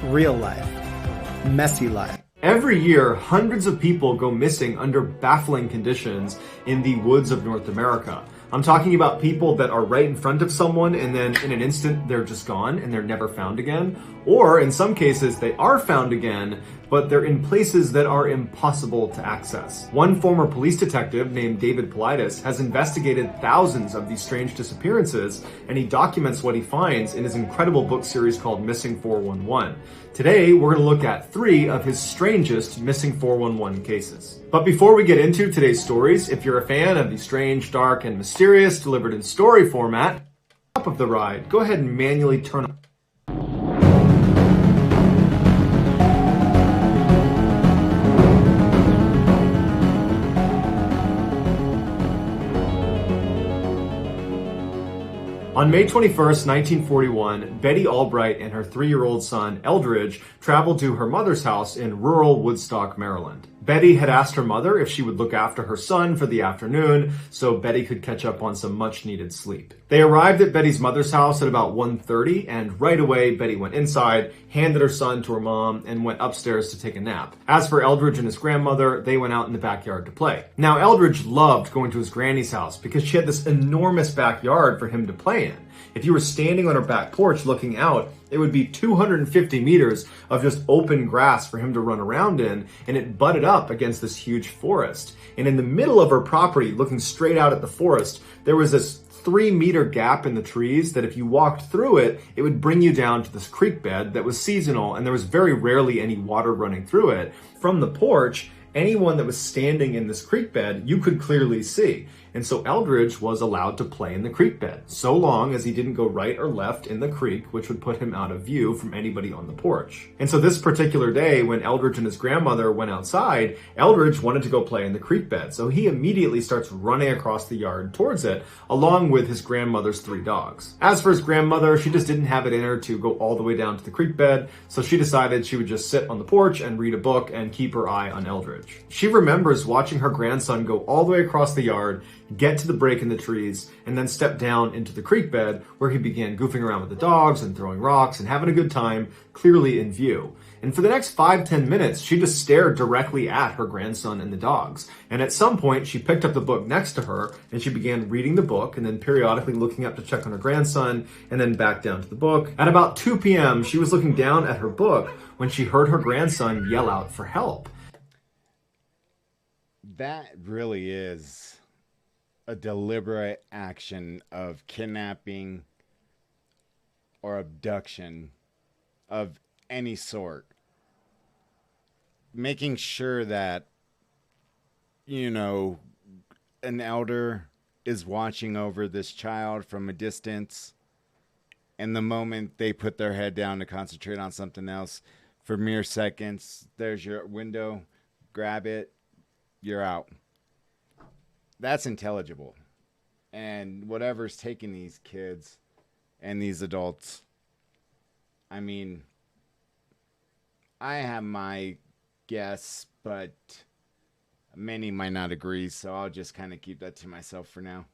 Real life. Messy life. Every year, hundreds of people go missing under baffling conditions in the woods of North America. I'm talking about people that are right in front of someone and then in an instant they're just gone and they're never found again. Or in some cases they are found again, but they're in places that are impossible to access. One former police detective named David Politis has investigated thousands of these strange disappearances, and he documents what he finds in his incredible book series called Missing 411. Today, we're going to look at 3 of his strangest Missing 411 cases. But before we get into today's stories, if you're a fan of the strange, dark, and mysterious delivered in story format, top of the ride, go ahead and manually turn on. On May 21st, 1941, Betty Albright and her 3-year-old son, Eldridge, traveled to her mother's house in rural Woodstock, Maryland. Betty had asked her mother if she would look after her son for the afternoon so Betty could catch up on some much-needed sleep. They arrived at Betty's mother's house at about 1:30, and right away Betty went inside, handed her son to her mom, and went upstairs to take a nap. As for Eldridge and his grandmother, they went out in the backyard to play. Now, Eldridge loved going to his granny's house because she had this enormous backyard for him to play in. If you were standing on her back porch looking out, it would be 250 meters of just open grass for him to run around in, and it butted up against this huge forest. And in the middle of her property, looking straight out at the forest, there was this 3-meter gap in the trees that if you walked through it, it would bring you down to this creek bed that was seasonal, and there was very rarely any water running through it. From the porch, anyone that was standing in this creek bed, you could clearly see. And so Eldridge was allowed to play in the creek bed, so long as he didn't go right or left in the creek, which would put him out of view from anybody on the porch. And so this particular day, when Eldridge and his grandmother went outside, Eldridge wanted to go play in the creek bed. So he immediately starts running across the yard towards it, along with his grandmother's 3 dogs. As for his grandmother, she just didn't have it in her to go all the way down to the creek bed, so she decided she would just sit on the porch and read a book and keep her eye on Eldridge. She remembers watching her grandson go all the way across the yard, get to the break in the trees, and then step down into the creek bed where he began goofing around with the dogs and throwing rocks and having a good time, clearly in view. And for the next 5-10 minutes, she just stared directly at her grandson and the dogs. And at some point, she picked up the book next to her and she began reading the book and then periodically looking up to check on her grandson and then back down to the book. At about 2 p.m., she was looking down at her book when she heard her grandson yell out for help. That really is a deliberate action of kidnapping or abduction of any sort. Making sure that, an elder is watching over this child from a distance, and the moment they put their head down to concentrate on something else for mere seconds, there's your window, grab it, you're out. That's intelligible. And whatever's taking these kids and these adults, I mean, I have my guess, but many might not agree, so I'll just kind of keep that to myself for now.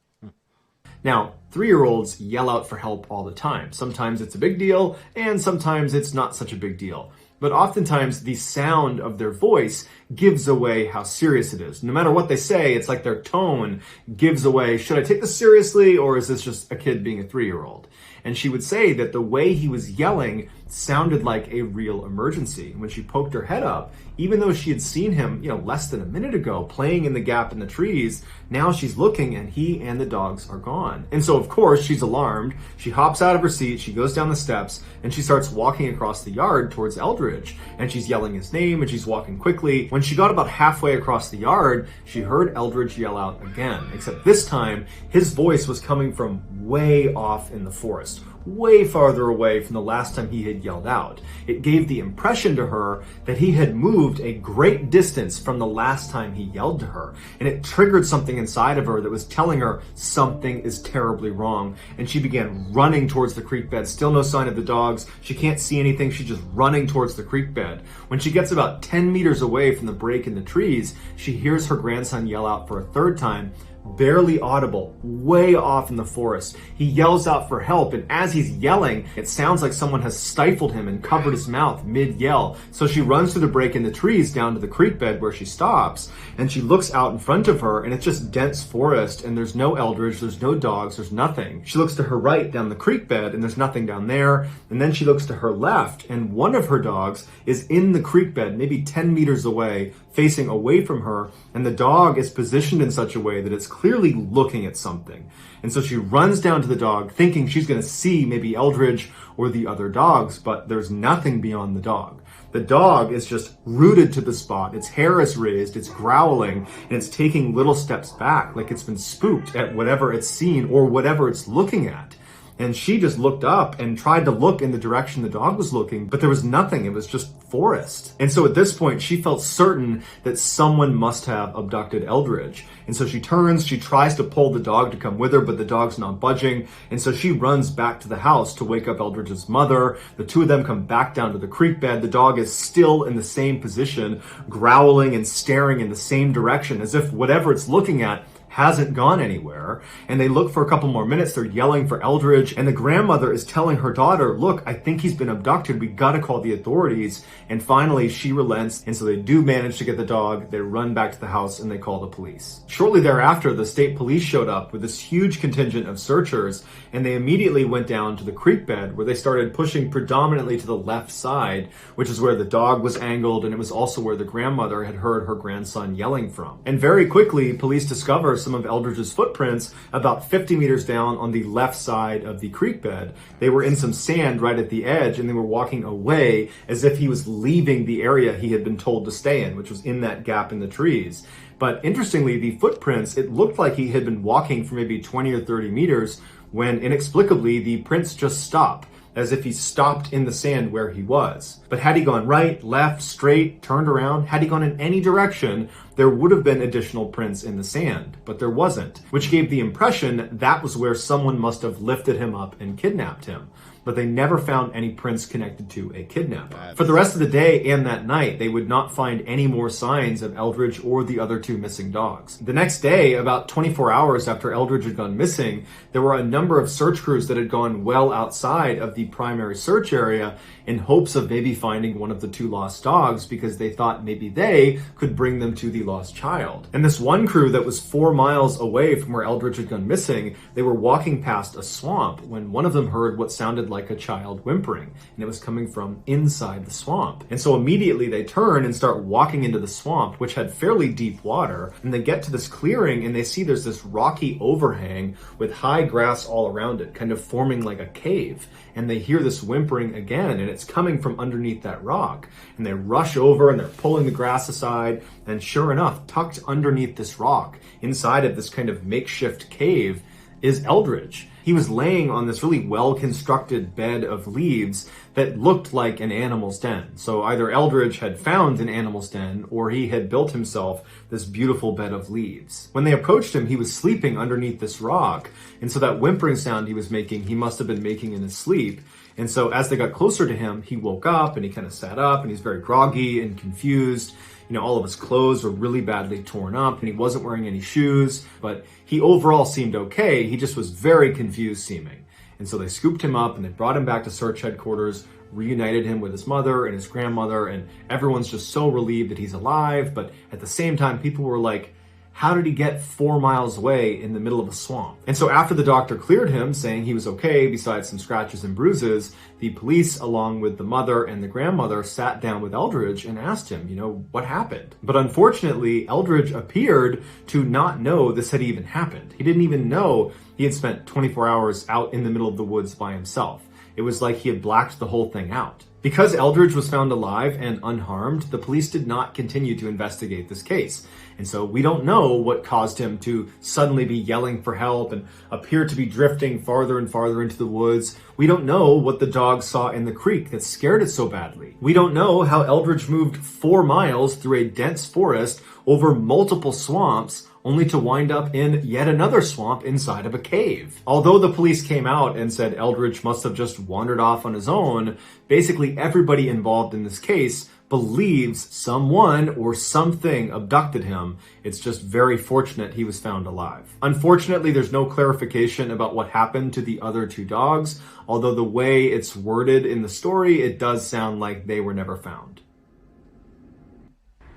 Now, 3-year-olds yell out for help all the time. Sometimes it's a big deal, and sometimes it's not such a big deal. But oftentimes, the sound of their voice gives away how serious it is. No matter what they say, it's like their tone gives away, should I take this seriously, or is this just a kid being a 3-year-old? And she would say that the way he was yelling sounded like a real emergency. When she poked her head up, even though she had seen him, less than a minute ago playing in the gap in the trees, now she's looking and he and the dogs are gone. And so, of course, she's alarmed. She hops out of her seat, she goes down the steps, and she starts walking across the yard towards Eldridge. And she's yelling his name and she's walking quickly. When she got about halfway across the yard, she heard Eldridge yell out again, except this time his voice was coming from way off in the forest, way farther away from the last time he had yelled out. It gave the impression to her that he had moved a great distance from the last time he yelled to her, and it triggered something inside of her that was telling her something is terribly wrong. And she began running towards the creek bed. Still no sign of the dogs. She can't see anything. She's just running towards the creek bed. When she gets about 10 meters away from the break in the trees, she hears her grandson yell out for a 3rd time, barely audible, way off in the forest. He yells out for help, and as he's yelling, it sounds like someone has stifled him and covered his mouth mid-yell. So she runs through the break in the trees down to the creek bed where she stops, and she looks out in front of her, and it's just dense forest, and there's no Eldridge, there's no dogs, there's nothing. She looks to her right down the creek bed, and there's nothing down there, and then she looks to her left, and one of her dogs is in the creek bed, maybe 10 meters away, facing away from her, and the dog is positioned in such a way that it's clearly looking at something. And so she runs down to the dog, thinking she's going to see maybe Eldridge or the other dogs, but there's nothing beyond the dog. The dog is just rooted to the spot. Its hair is raised, it's growling, and it's taking little steps back, like it's been spooked at whatever it's seen or whatever it's looking at. And she just looked up and tried to look in the direction the dog was looking, but there was nothing. It was just forest. And so at this point, she felt certain that someone must have abducted Eldridge. And so she turns, she tries to pull the dog to come with her, but the dog's not budging. And so she runs back to the house to wake up Eldridge's mother. The two of them come back down to the creek bed. The dog is still in the same position, growling and staring in the same direction, as if whatever it's looking at hasn't gone anywhere. And they look for a couple more minutes. They're yelling for Eldridge, and the grandmother is telling her daughter, look, I think he's been abducted. We gotta call the authorities. And finally she relents, and so they do manage to get the dog. They run back to the house and they call the police. Shortly thereafter, the state police showed up with this huge contingent of searchers, and they immediately went down to the creek bed where they started pushing predominantly to the left side, which is where the dog was angled, and it was also where the grandmother had heard her grandson yelling from. And very quickly, police discover some of Eldridge's footprints about 50 meters down on the left side of the creek bed. They were in some sand right at the edge, and they were walking away as if he was leaving the area he had been told to stay in, which was in that gap in the trees. But interestingly, the footprints, it looked like he had been walking for maybe 20 or 30 meters when inexplicably the prints just stop, as if he stopped in the sand where he was. But had he gone right, left, straight, turned around, had he gone in any direction, there would have been additional prints in the sand, but there wasn't, which gave the impression that was where someone must have lifted him up and kidnapped him. But they never found any prints connected to a kidnapper. For the rest of the day and that night, they would not find any more signs of Eldridge or the other two missing dogs. The next day, about 24 hours after Eldridge had gone missing, there were a number of search crews that had gone well outside of the primary search area in hopes of maybe finding one of the two lost dogs, because they thought maybe they could bring them to the lost child. And this one crew that was 4 miles away from where Eldridge had gone missing, they were walking past a swamp when one of them heard what sounded like a child whimpering, and it was coming from inside the swamp. And so immediately they turn and start walking into the swamp, which had fairly deep water, and they get to this clearing and they see there's this rocky overhang with high grass all around it, kind of forming like a cave. And they hear this whimpering again, and it's coming from underneath that rock. And they rush over and they're pulling the grass aside, and sure enough, tucked underneath this rock, inside of this kind of makeshift cave, is Eldridge. He was laying on this really well-constructed bed of leaves that looked like an animal's den. So either Eldridge had found an animal's den, or he had built himself this beautiful bed of leaves. When they approached him, he was sleeping underneath this rock, and so that whimpering sound he was making, he must have been making in his sleep. And so as they got closer to him, he woke up and he kind of sat up, and he's very groggy and confused. You know, all of his clothes were really badly torn up, and he wasn't wearing any shoes, but he overall seemed okay. He just was very confused seeming. And so they scooped him up and they brought him back to search headquarters, reunited him with his mother and his grandmother, and everyone's just so relieved that he's alive. But at the same time, people were like, how did he get 4 miles away in the middle of a swamp? And so after the doctor cleared him, saying he was okay, besides some scratches and bruises, the police, along with the mother and the grandmother, sat down with Eldridge and asked him, you know, what happened? But unfortunately, Eldridge appeared to not know this had even happened. He didn't even know he had spent 24 hours out in the middle of the woods by himself. It was like he had blacked the whole thing out. Because Eldridge was found alive and unharmed, the police did not continue to investigate this case. And so we don't know what caused him to suddenly be yelling for help and appear to be drifting farther and farther into the woods. We don't know what the dog saw in the creek that scared it so badly. We don't know how Eldridge moved 4 miles through a dense forest over multiple swamps, only to wind up in yet another swamp inside of a cave. Although the police came out and said Eldridge must have just wandered off on his own, basically everybody involved in this case believes someone or something abducted him. It's just very fortunate he was found alive. Unfortunately, there's no clarification about what happened to the other 2 dogs, although the way it's worded in the story, it does sound like they were never found.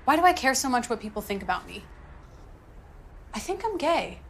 Why do I care so much what people think about me? I think I'm gay.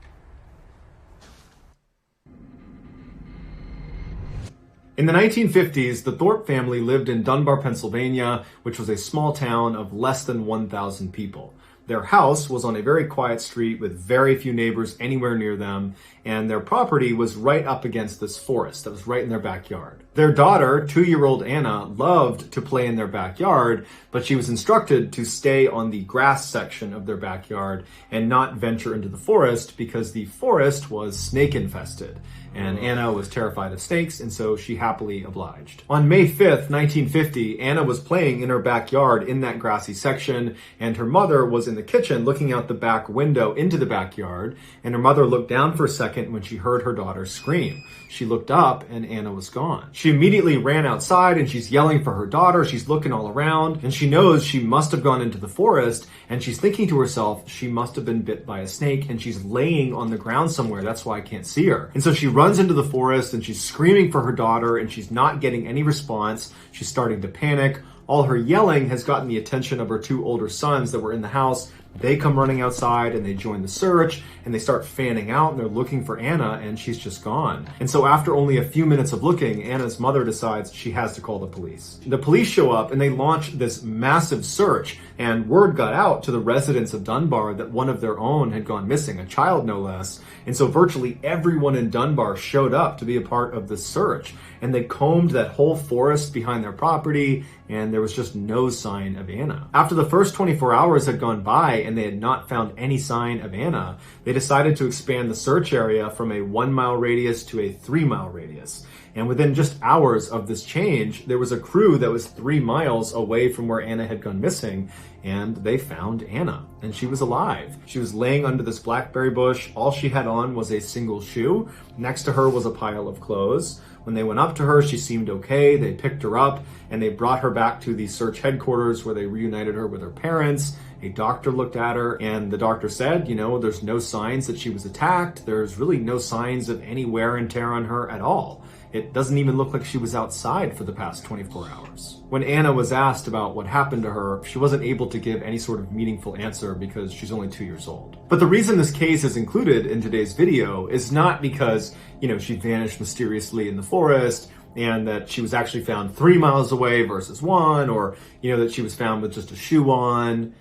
In the 1950s, the Thorpe family lived in Dunbar, Pennsylvania, which was a small town of less than 1,000 people. Their house was on a very quiet street with very few neighbors anywhere near them, and their property was right up against this forest that was right in their backyard. Their daughter, 2-year-old Anna, loved to play in their backyard, but she was instructed to stay on the grass section of their backyard and not venture into the forest because the forest was snake infested. And Anna was terrified of snakes, and so she happily obliged. On May 5th, 1950, Anna was playing in her backyard in that grassy section, and her mother was in the kitchen looking out the back window into the backyard, and her mother looked down for a second when she heard her daughter scream. She looked up, and Anna was gone. She immediately ran outside, and she's yelling for her daughter. She's looking all around, and she knows she must have gone into the forest, and she's thinking to herself, she must have been bit by a snake, and she's laying on the ground somewhere. That's why I can't see her. And so she runs into the forest, and she's screaming for her daughter, and she's not getting any response. She's starting to panic. All her yelling has gotten the attention of her 2 older sons that were in the house. They come running outside and they join the search, and they start fanning out, and they're looking for Anna, and she's just gone. And so after only a few minutes of looking, Anna's mother decides she has to call the police. The police show up and they launch this massive search, and word got out to the residents of Dunbar that one of their own had gone missing, a child no less. And so virtually everyone in Dunbar showed up to be a part of the search, and they combed that whole forest behind their property, and there was just no sign of Anna. After the first 24 hours had gone by and they had not found any sign of Anna, they decided to expand the search area from a 1-mile radius to a 3-mile radius. And within just hours of this change, there was a crew that was 3 miles away from where Anna had gone missing, and they found Anna, and she was alive. She was laying under this blackberry bush. All she had on was a single shoe. Next to her was a pile of clothes. When they went up to her, she seemed okay. They picked her up, and they brought her back to the search headquarters where they reunited her with her parents. A doctor looked at her, and the doctor said, there's no signs that she was attacked. There's really no signs of any wear and tear on her at all. It doesn't even look like she was outside for the past 24 hours. When Anna was asked about what happened to her, she wasn't able to give any sort of meaningful answer because she's only 2 years old. But the reason this case is included in today's video is not because, she vanished mysteriously in the forest, and that she was actually found 3 miles away versus 1, or, that she was found with just a shoe on.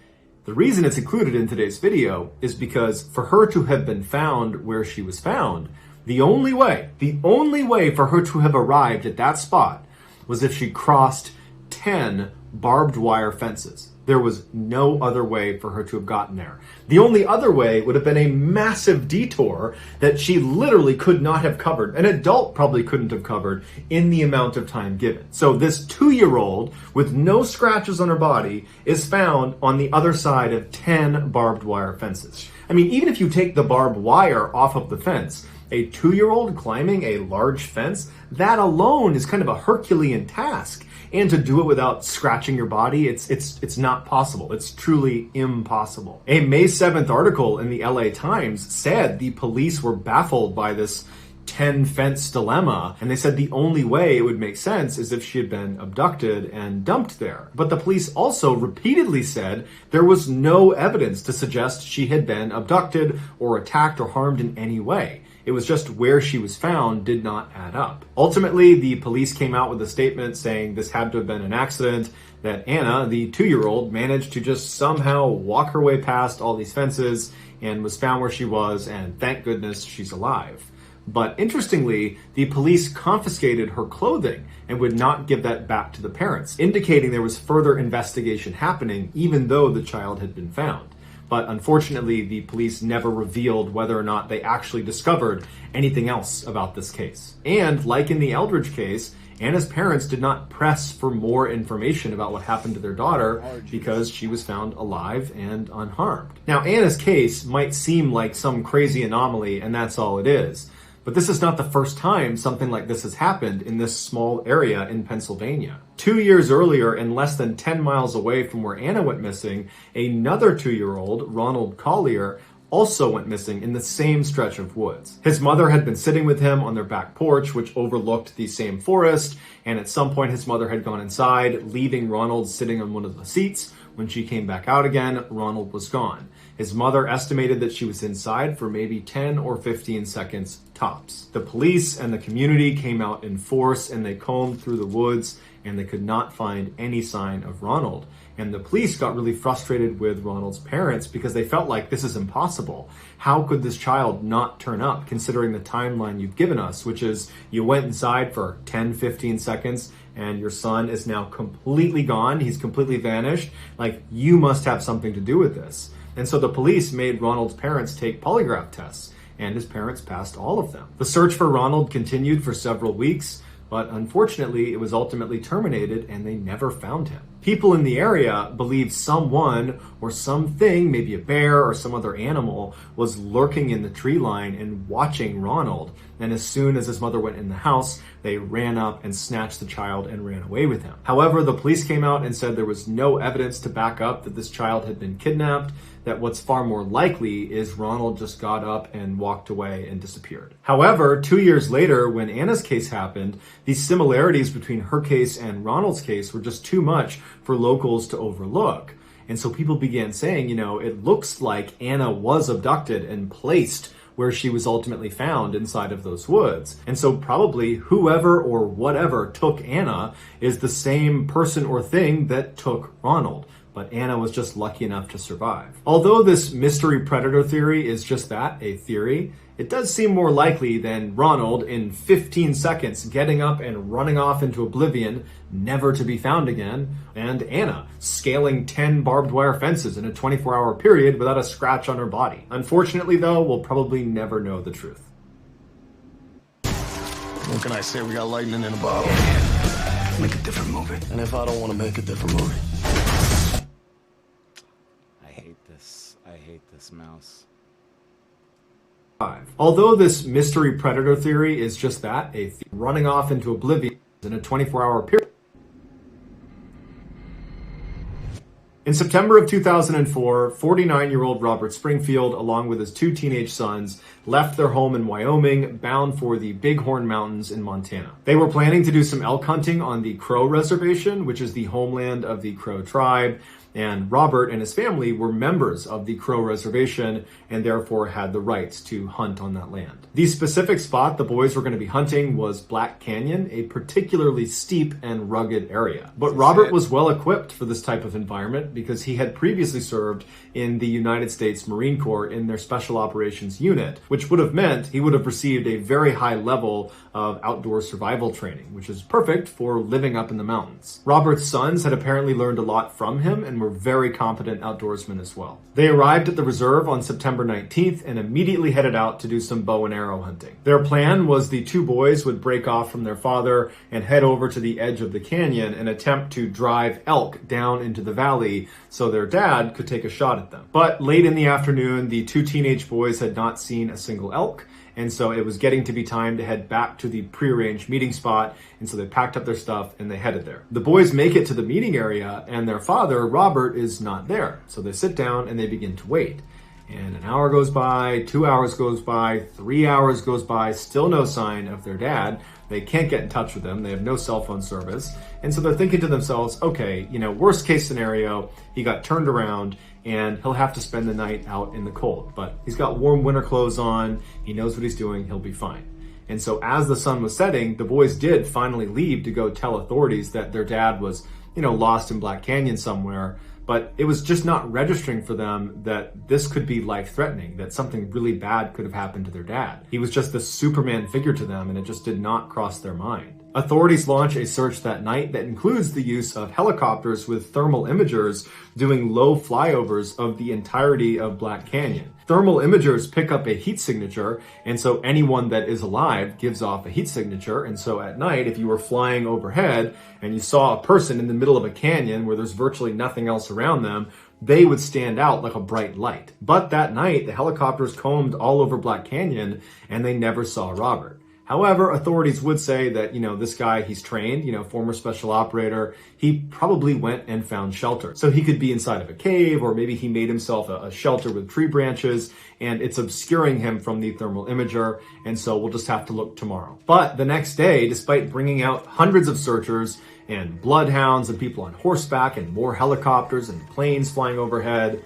The reason it's included in today's video is because for her to have been found where she was found, the only way for her to have arrived at that spot was if she crossed 10 barbed wire fences. There was no other way for her to have gotten there. The only other way would have been a massive detour that she literally could not have covered. An adult probably couldn't have covered in the amount of time given. So this 2-year-old with no scratches on her body is found on the other side of 10 barbed wire fences. I mean, even if you take the barbed wire off of the fence, a 2-year-old climbing a large fence, that alone is kind of a Herculean task. And to do it without scratching your body, it's not possible. It's truly impossible. A May 7th article in the LA Times said the police were baffled by this 10-fence dilemma, and they said the only way it would make sense is if she had been abducted and dumped there. But the police also repeatedly said there was no evidence to suggest she had been abducted or attacked or harmed in any way. It was just where she was found did not add up. Ultimately, the police came out with a statement saying this had to have been an accident, that Anna, the 2-year-old, managed to just somehow walk her way past all these fences and was found where she was, and thank goodness she's alive. But interestingly, the police confiscated her clothing and would not give that back to the parents, indicating there was further investigation happening even though the child had been found. But unfortunately, the police never revealed whether or not they actually discovered anything else about this case. And like in the Eldridge case, Anna's parents did not press for more information about what happened to their daughter because she was found alive and unharmed. Now, Anna's case might seem like some crazy anomaly, and that's all it is. But this is not the first time something like this has happened in this small area in Pennsylvania. 2 years earlier, and less than 10 miles away from where Anna went missing, another 2-year-old, Ronald Collier, also went missing in the same stretch of woods. His mother had been sitting with him on their back porch, which overlooked the same forest, and at some point his mother had gone inside, leaving Ronald sitting on one of the seats. When she came back out again, Ronald was gone. His mother estimated that she was inside for maybe 10 or 15 seconds tops. The police and the community came out in force, and they combed through the woods, and they could not find any sign of Ronald. And the police got really frustrated with Ronald's parents because they felt like this is impossible. How could this child not turn up considering the timeline you've given us, which is you went inside for 10, 15 seconds and your son is now completely gone. He's completely vanished. Like, you must have something to do with this. And so the police made Ronald's parents take polygraph tests, and his parents passed all of them. The search for Ronald continued for several weeks, but unfortunately it was ultimately terminated and they never found him. People in the area believe someone or something, maybe a bear or some other animal, was lurking in the tree line and watching Ronald. And as soon as his mother went in the house, they ran up and snatched the child and ran away with him. However, the police came out and said there was no evidence to back up that this child had been kidnapped, that what's far more likely is Ronald just got up and walked away and disappeared. However, 2 years later, when Anna's case happened, these similarities between her case and Ronald's case were just too much for locals to overlook. And so people began saying, it looks like Anna was abducted and placed where she was ultimately found inside of those woods. And so probably whoever or whatever took Anna is the same person or thing that took Ronald. But Anna was just lucky enough to survive. Although this mystery predator theory is just that, a theory, it does seem more likely than Ronald in 15 seconds getting up and running off into oblivion, never to be found again, and Anna scaling 10 barbed wire fences in a 24-hour period without a scratch on her body. Unfortunately though, we'll probably never know the truth. What can I say? We got lightning in a bottle. Make a different movie. And if I don't want to make a different movie? I hate this mouse. Although this mystery predator theory is just that, running off into oblivion in a 24-hour period. In September of 2004, 49-year-old Robert Springfield, along with his 2 teenage sons, left their home in Wyoming, bound for the Bighorn Mountains in Montana. They were planning to do some elk hunting on the Crow Reservation, which is the homeland of the Crow tribe, and Robert and his family were members of the Crow Reservation and therefore had the rights to hunt on that land. The specific spot the boys were going to be hunting was Black Canyon, a particularly steep and rugged area. But Robert was well equipped for this type of environment because he had previously served in the United States Marine Corps in their Special Operations Unit, which would have meant he would have received a very high level of outdoor survival training, which is perfect for living up in the mountains. Robert's sons had apparently learned a lot from him and were very competent outdoorsmen as well. They arrived at the reserve on September 19th and immediately headed out to do some bow and arrow hunting. Their plan was the 2 boys would break off from their father and head over to the edge of the canyon and attempt to drive elk down into the valley so their dad could take a shot at them. But late in the afternoon, the 2 teenage boys had not seen a single elk, and so it was getting to be time to head back to the prearranged meeting spot, and so they packed up their stuff and they headed there. The boys make it to the meeting area, and their father, Robert, is not there. So they sit down and they begin to wait. And an hour goes by, 2 hours goes by, 3 hours goes by, still no sign of their dad. They can't get in touch with him. They have no cell phone service. And so they're thinking to themselves, okay, worst case scenario, he got turned around and he'll have to spend the night out in the cold. But he's got warm winter clothes on. He knows what he's doing. He'll be fine. And so as the sun was setting, the boys did finally leave to go tell authorities that their dad was, lost in Black Canyon somewhere. But it was just not registering for them that this could be life-threatening, that something really bad could have happened to their dad. He was just this Superman figure to them, and it just did not cross their mind. Authorities launch a search that night that includes the use of helicopters with thermal imagers doing low flyovers of the entirety of Black Canyon. Thermal imagers pick up a heat signature, and so anyone that is alive gives off a heat signature. And so at night, if you were flying overhead and you saw a person in the middle of a canyon where there's virtually nothing else around them, they would stand out like a bright light. But that night, the helicopters combed all over Black Canyon and they never saw Robert. However, authorities would say that, this guy, he's trained, former special operator, he probably went and found shelter. So he could be inside of a cave, or maybe he made himself a shelter with tree branches, and it's obscuring him from the thermal imager, and so we'll just have to look tomorrow. But the next day, despite bringing out hundreds of searchers and bloodhounds and people on horseback and more helicopters and planes flying overhead,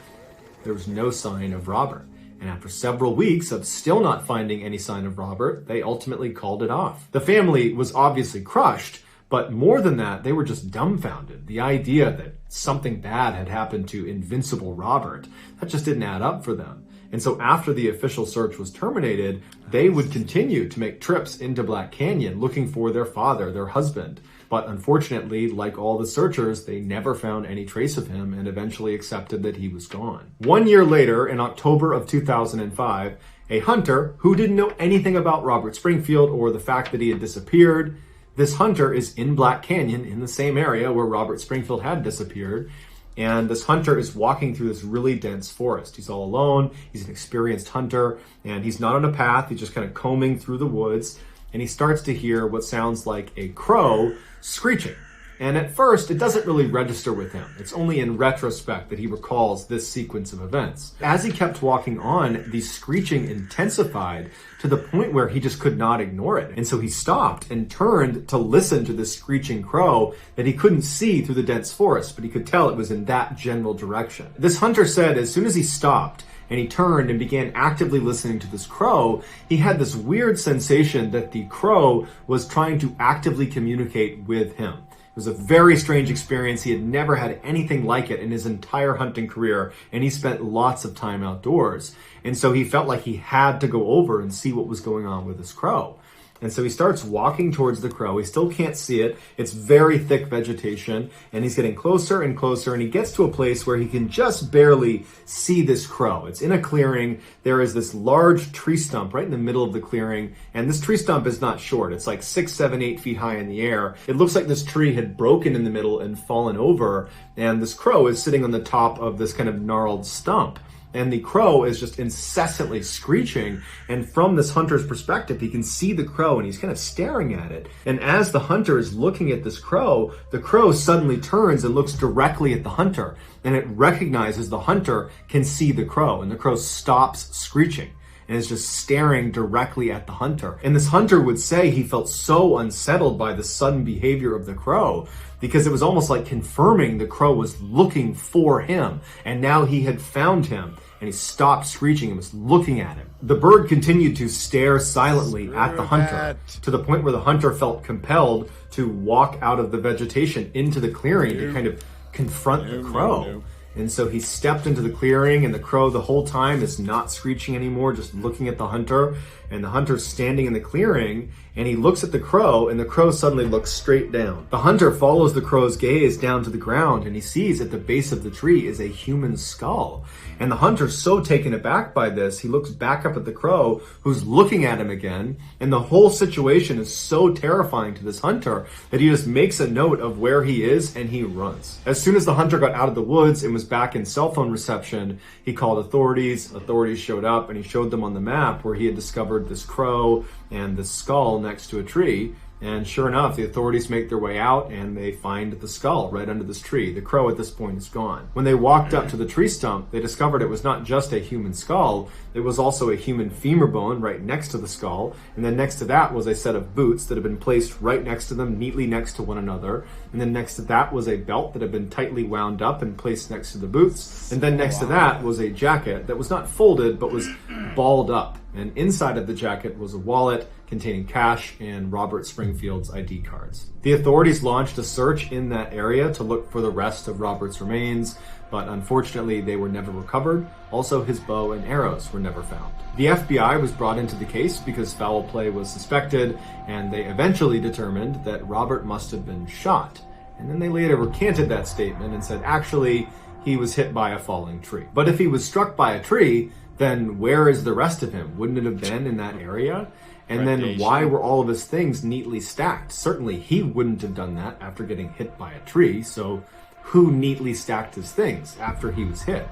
there was no sign of Robert. And after several weeks of still not finding any sign of Robert, they ultimately called it off. The family was obviously crushed, but more than that, they were just dumbfounded. The idea that something bad had happened to invincible Robert, that just didn't add up for them. And so after the official search was terminated, they would continue to make trips into Black Canyon looking for their father, their husband. But unfortunately, like all the searchers, they never found any trace of him and eventually accepted that he was gone. 1 year later, in October of 2005, a hunter who didn't know anything about Robert Springfield or the fact that he had disappeared, this hunter is in Black Canyon in the same area where Robert Springfield had disappeared. And this hunter is walking through this really dense forest. He's all alone. He's an experienced hunter, and he's not on a path. He's just kind of combing through the woods, and he starts to hear what sounds like a crow screeching. And at first, it doesn't really register with him. It's only in retrospect that he recalls this sequence of events. As he kept walking on, the screeching intensified to the point where he just could not ignore it. And so he stopped and turned to listen to this screeching crow that he couldn't see through the dense forest, but he could tell it was in that general direction. This hunter said as soon as he stopped, and he turned and began actively listening to this crow, he had this weird sensation that the crow was trying to actively communicate with him. It was a very strange experience. He had never had anything like it in his entire hunting career, and he spent lots of time outdoors. And so he felt like he had to go over and see what was going on with this crow. And so he starts walking towards the crow. He still can't see it. It's very thick vegetation, and he's getting closer and closer, and he gets to a place where he can just barely see this crow. It's in a clearing. There is this large tree stump right in the middle of the clearing, and this tree stump is not short. It's like 6, 7, 8 feet high in the air. It looks like this tree had broken in the middle and fallen over, and this crow is sitting on the top of this kind of gnarled stump. And the crow is just incessantly screeching. And from this hunter's perspective, he can see the crow and he's kind of staring at it. And as the hunter is looking at this crow, the crow suddenly turns and looks directly at the hunter. And it recognizes the hunter can see the crow. And the crow stops screeching and is just staring directly at the hunter. And this hunter would say he felt so unsettled by the sudden behavior of the crow, because it was almost like confirming the crow was looking for him, and now he had found him, and he stopped screeching and was looking at him. The bird continued to stare silently at the hunter, to the point where the hunter felt compelled to walk out of the vegetation into the clearing to kind of confront the crow. And so he stepped into the clearing, and the crow the whole time is not screeching anymore, just looking at the hunter. And the hunter's standing in the clearing, and he looks at the crow, and the crow suddenly looks straight down. The hunter follows the crow's gaze down to the ground, and he sees at the base of the tree is a human skull. And the hunter's so taken aback by this, he looks back up at the crow, who's looking at him again, and the whole situation is so terrifying to this hunter that he just makes a note of where he is, and he runs. As soon as the hunter got out of the woods and was back in cell phone reception, he called authorities. Authorities showed up, and he showed them on the map where he had discovered this crow and this skull next to a tree. And sure enough, the authorities make their way out and they find the skull right under this tree. The crow at this point is gone. When they walked up to the tree stump, they discovered it was not just a human skull, it was also a human femur bone right next to the skull. And then next to that was a set of boots that had been placed right next to them, neatly next to one another. And then next to that was a belt that had been tightly wound up and placed next to the boots. And then next to that was a jacket that was not folded, but was balled up. And inside of the jacket was a wallet containing cash and Robert Springfield's ID cards. The authorities launched a search in that area to look for the rest of Robert's remains, but unfortunately they were never recovered. Also, his bow and arrows were never found. The FBI was brought into the case because foul play was suspected, and they eventually determined that Robert must have been shot. And then they later recanted that statement and said, actually, he was hit by a falling tree. But if he was struck by a tree, then where is the rest of him? Wouldn't it have been in that area? And then why were all of his things neatly stacked? Certainly he wouldn't have done that after getting hit by a tree, so who neatly stacked his things after he was hit.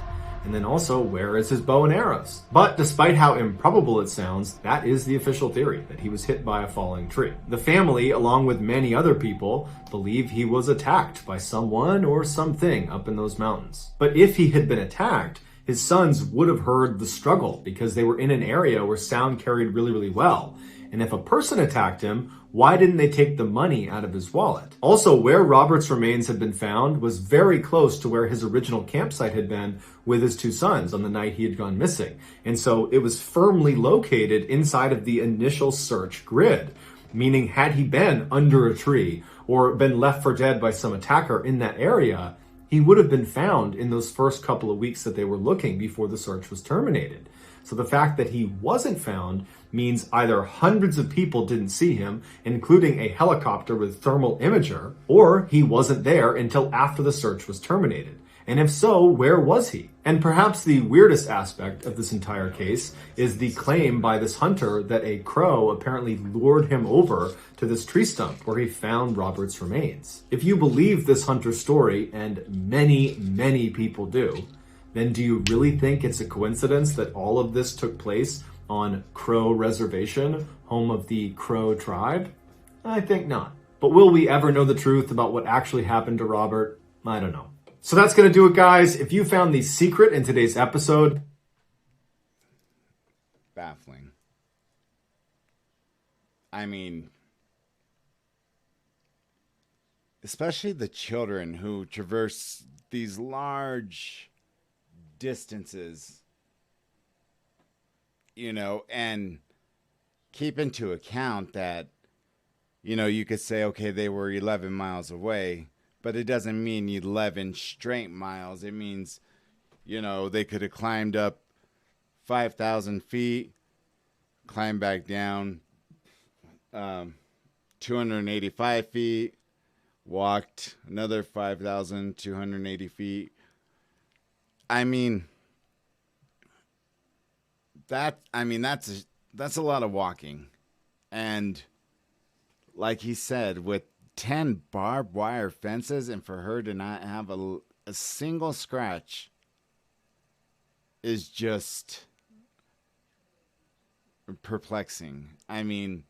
And then also, where is his bow and arrows? But despite how improbable it sounds, that is the official theory, that he was hit by a falling tree. The family, along with many other people, believe he was attacked by someone or something up in those mountains. But if he had been attacked, his sons would have heard the struggle because they were in an area where sound carried really, really well. And if a person attacked him, why didn't they take the money out of his wallet? Also, where Robert's remains had been found was very close to where his original campsite had been with his two sons on the night he had gone missing. And so it was firmly located inside of the initial search grid, meaning had he been under a tree or been left for dead by some attacker in that area, he would have been found in those first couple of weeks that they were looking before the search was terminated. So the fact that he wasn't found means either hundreds of people didn't see him, including a helicopter with thermal imager, or he wasn't there until after the search was terminated. And if so, where was he? And perhaps the weirdest aspect of this entire case is the claim by this hunter that a crow apparently lured him over to this tree stump where he found Robert's remains. If you believe this hunter's story, and many, many people do, then do you really think it's a coincidence that all of this took place on Crow Reservation, home of the Crow tribe? I think not. But will we ever know the truth about what actually happened to Robert? I don't know. So that's going to do it, guys. If you found the secret in today's episode, baffling. I mean, especially the children who traverse these large distances, you know, and keep into account that, you know, you could say, okay, they were 11 miles away, but it doesn't mean 11 straight miles. It means, you know, they could have climbed up 5,000 feet, climbed back down 285 feet, walked another 5,280 feet. I mean, that's a lot of walking. And like he said, with 10 barbed wire fences, and for her to not have a single scratch is just perplexing. I mean,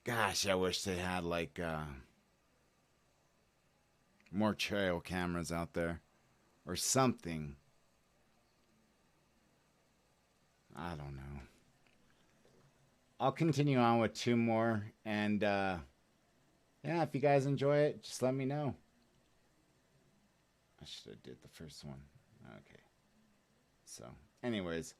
gosh, I wish they had like more trail cameras out there or something. I don't know. I'll continue on with two more, and yeah, if you guys enjoy it, just let me know. I should have did the first one. Okay. So, anyways.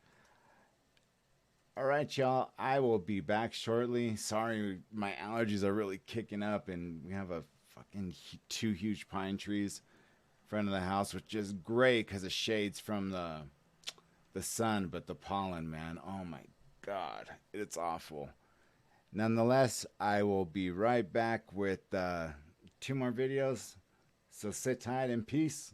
All right, y'all. I will be back shortly. Sorry, my allergies are really kicking up, and we have a fucking 2 huge pine trees in front of the house, which is great because it shades from the sun, but the pollen, man, oh my God, it's awful. Nonetheless, I will be right back with 2 more videos. So sit tight and peace.